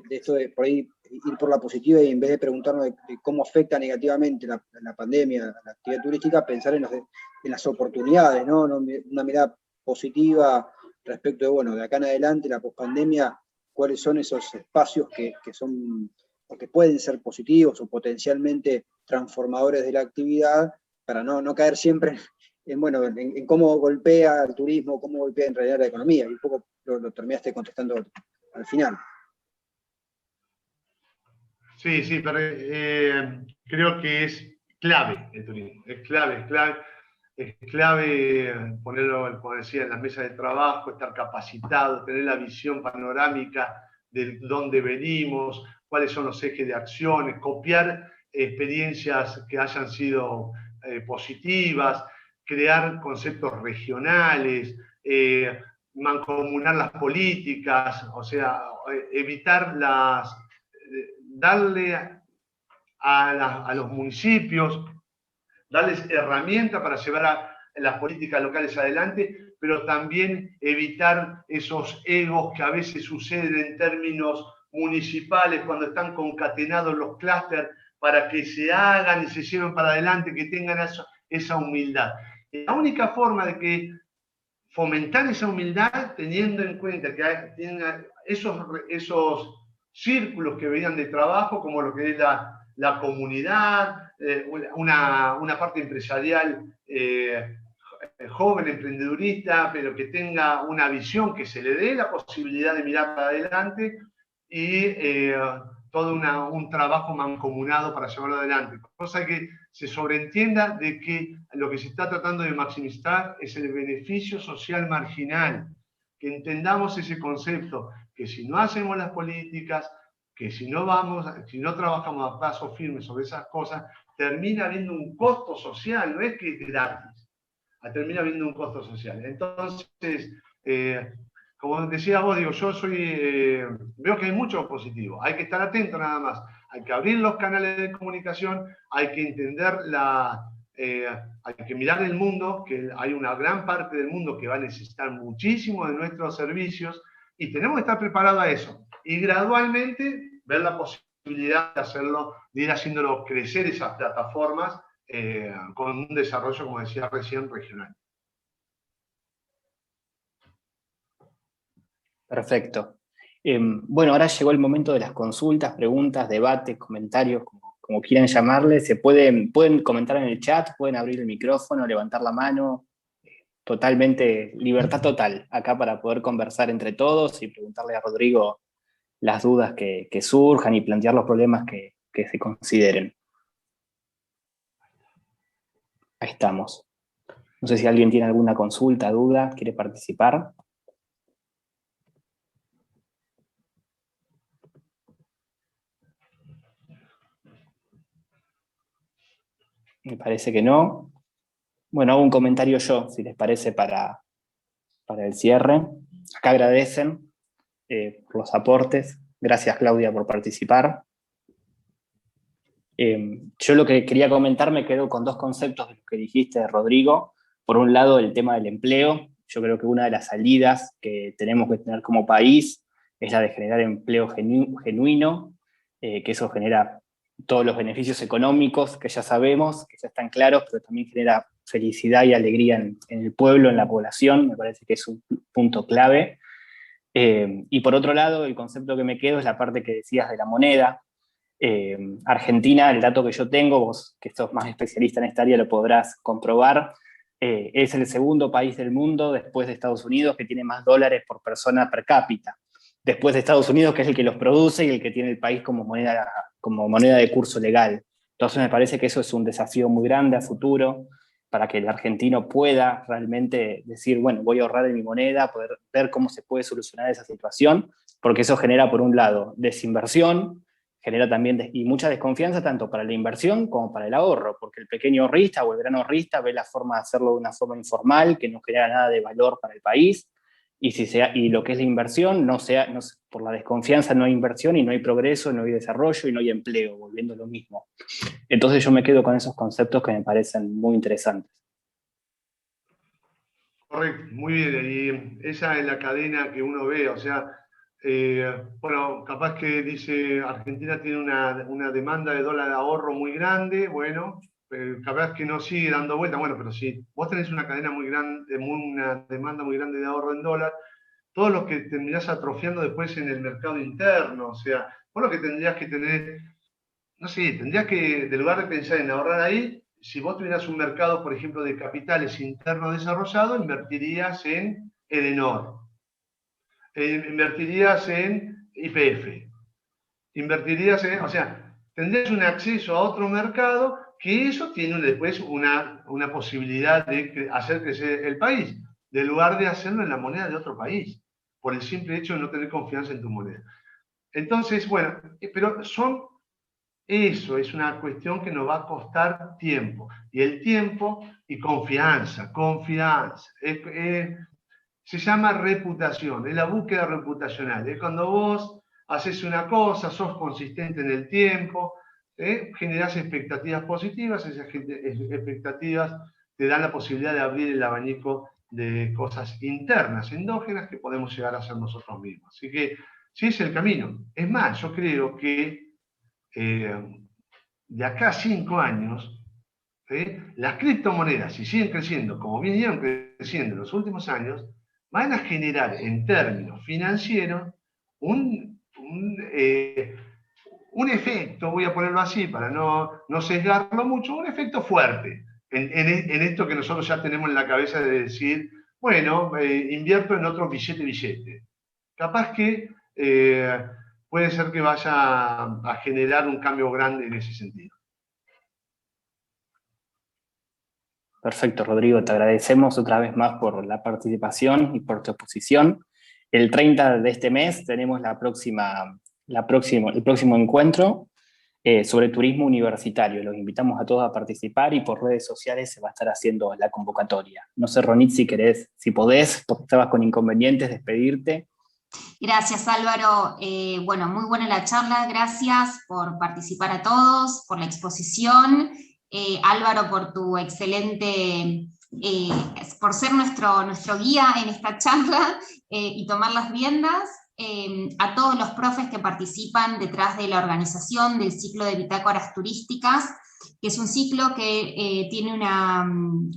esto de por ahí ir por la positiva y en vez de preguntarnos de cómo afecta negativamente la pandemia, la actividad turística, pensar en las oportunidades, ¿no? Una mirada positiva respecto de, bueno, de acá en adelante, la pospandemia, cuáles son esos espacios que son, o que pueden ser positivos o potencialmente transformadores de la actividad, para no caer siempre en cómo golpea el turismo, cómo golpea en realidad la economía, y un poco lo terminaste contestando al final. Sí, pero creo que es clave el turismo, es clave ponerlo, como decía, en las mesas de trabajo, estar capacitado, tener la visión panorámica de dónde venimos, cuáles son los ejes de acciones, copiar experiencias que hayan sido positivas, crear conceptos regionales, mancomunar las políticas, o sea, evitar darle a los municipios, darles herramientas para llevar las políticas locales adelante, pero también evitar esos egos que a veces suceden en términos municipales cuando están concatenados los clústeres para que se hagan y se lleven para adelante, que tengan esa humildad. La única forma de que fomentar esa humildad, teniendo en cuenta que tienen esos círculos que venían de trabajo, como lo que es la comunidad, una parte empresarial joven, emprendedurista, pero que tenga una visión, que se le dé la posibilidad de mirar para adelante y todo un trabajo mancomunado para llevarlo adelante. Cosa que se sobreentienda de que lo que se está tratando de maximizar es el beneficio social marginal, que entendamos ese concepto, que si no hacemos las políticas, que si no trabajamos a paso firme sobre esas cosas, termina habiendo un costo social, no es que es gratis, termina habiendo un costo social. Entonces, como decía vos, digo, veo que hay mucho positivo, hay que estar atento nada más, hay que abrir los canales de comunicación, hay que entender hay que mirar el mundo, que hay una gran parte del mundo que va a necesitar muchísimo de nuestros servicios y tenemos que estar preparados a eso. Y gradualmente ver la posibilidad de hacerlo, de ir haciéndolo crecer esas plataformas con un desarrollo, como decía recién, regional. Perfecto. Bueno, ahora llegó el momento de las consultas, preguntas, debates, comentarios, como quieran llamarle. Pueden comentar en el chat, pueden abrir el micrófono, levantar la mano. Totalmente, libertad total acá para poder conversar entre todos y preguntarle a Rodrigo las dudas que surjan y plantear los problemas que se consideren. Ahí estamos. No sé si alguien tiene alguna consulta, duda, quiere participar. Me parece que no. Bueno, hago un comentario yo, si les parece, para el cierre. Acá agradecen por los aportes. Gracias, Claudia, por participar. Yo lo que quería comentar, me quedo con dos conceptos de lo que dijiste, Rodrigo. Por un lado, el tema del empleo. Yo creo que una de las salidas que tenemos que tener como país es la de generar empleo genuino, que eso genera todos los beneficios económicos que ya sabemos, que ya están claros, pero también genera felicidad y alegría en el pueblo, en la población. Me parece que es un punto clave. Y por otro lado, el concepto que me quedo es la parte que decías de la moneda. Argentina, el dato que yo tengo, vos que sos más especialista en esta área lo podrás comprobar, es el segundo país del mundo, después de Estados Unidos, que tiene más dólares por persona per cápita. Después de Estados Unidos, que es el que los produce y el que tiene el país como moneda de curso legal. Entonces me parece que eso es un desafío muy grande a futuro, para que el argentino pueda realmente decir, bueno, voy a ahorrar en mi moneda, poder ver cómo se puede solucionar esa situación, porque eso genera, por un lado, desinversión, genera también y mucha desconfianza tanto para la inversión como para el ahorro, porque el pequeño ahorrista o el gran ahorrista ve la forma de hacerlo de una forma informal, que no genera nada de valor para el país, y lo que es la inversión, por la desconfianza no hay inversión y no hay progreso, no hay desarrollo y no hay empleo, volviendo a lo mismo. Entonces yo me quedo con esos conceptos que me parecen muy interesantes. Correcto, muy bien. Y esa es la cadena que uno ve, o sea, bueno, capaz que dice Argentina tiene una demanda de dólar de ahorro muy grande, bueno, capaz que no sigue dando vuelta, bueno, pero si vos tenés una cadena muy grande, una demanda muy grande de ahorro en dólar, todo lo que tendrías atrofiando después en el mercado interno, o sea, vos lo que tendrías que tener, no sé, tendrías que, en lugar de pensar en ahorrar ahí, si vos tuvieras un mercado, por ejemplo, de capitales interno desarrollado, invertirías en Edenor, invertirías en YPF, invertirías en, o sea, tendrías un acceso a otro mercado que eso tiene después una posibilidad de hacer crecer el país, de lugar de hacerlo en la moneda de otro país, por el simple hecho de no tener confianza en tu moneda. Entonces, bueno, pero eso es una cuestión que nos va a costar tiempo. Y el tiempo y confianza. Se llama reputación, es la búsqueda reputacional. Es cuando vos haces una cosa, sos consistente en el tiempo, generás expectativas positivas, esas expectativas te dan la posibilidad de abrir el abanico de cosas internas, endógenas, que podemos llegar a hacer nosotros mismos. Así que sí es el camino. Es más, yo creo que de acá a 5 años, las criptomonedas, si siguen creciendo como vinieron creciendo en los últimos años, van a generar en términos financieros un efecto, voy a ponerlo así para no sesgarlo mucho, un efecto fuerte en esto que nosotros ya tenemos en la cabeza de decir, bueno, invierto en otro billete. Capaz que puede ser que vaya a generar un cambio grande en ese sentido. Perfecto, Rodrigo, te agradecemos otra vez más por la participación y por tu exposición. El 30 de este mes tenemos el próximo encuentro sobre turismo universitario. Los invitamos a todos a participar y por redes sociales se va a estar haciendo la convocatoria. No sé, Ronit, si podés, porque estabas con inconvenientes, despedirte. Gracias, Álvaro. Bueno, muy buena la charla, gracias por participar a todos, por la exposición. Álvaro, por tu excelente, por ser nuestro guía en esta charla y tomar las riendas. A todos los profes que participan detrás de la organización del ciclo de bitácoras turísticas, que es un ciclo que tiene una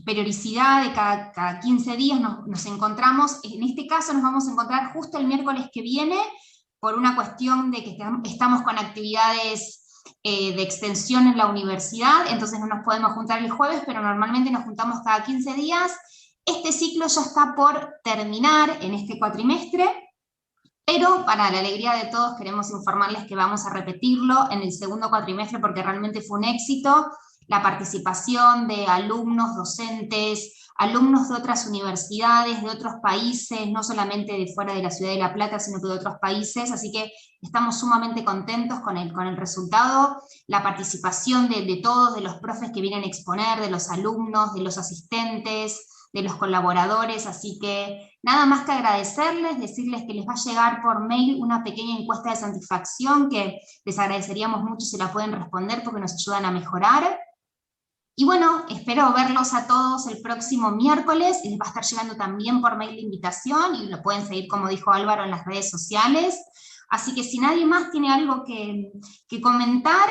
periodicidad de cada 15 días nos encontramos. En este caso nos vamos a encontrar justo el miércoles que viene, por una cuestión de que estamos con actividades de extensión en la universidad, entonces no nos podemos juntar el jueves, pero normalmente nos juntamos cada 15 días. Este ciclo ya está por terminar en este cuatrimestre, pero para la alegría de todos queremos informarles que vamos a repetirlo en el segundo cuatrimestre porque realmente fue un éxito. la participación de alumnos, docentes, alumnos de otras universidades, de otros países, no solamente de fuera de la ciudad de La Plata, sino que de otros países, así que estamos sumamente contentos con el resultado, la participación de todos, de los profes que vienen a exponer, de los alumnos, de los asistentes, de los colaboradores, así que nada más que agradecerles, decirles que les va a llegar por mail una pequeña encuesta de satisfacción que les agradeceríamos mucho si la pueden responder porque nos ayudan a mejorar. Y bueno, espero verlos a todos el próximo miércoles, y les va a estar llegando también por mail la invitación, y lo pueden seguir, como dijo Álvaro, en las redes sociales. Así que si nadie más tiene algo que comentar,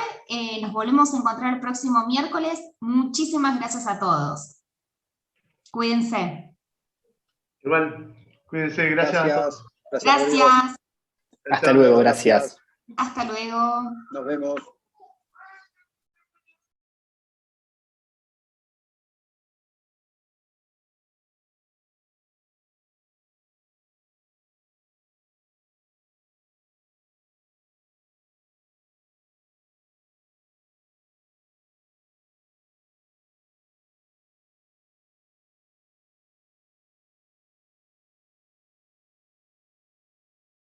nos volvemos a encontrar el próximo miércoles. Muchísimas gracias a todos. Cuídense. Igual, cuídense, gracias a todos. Gracias. Rodrigo. Gracias. Hasta luego, gracias. Hasta luego. Nos vemos.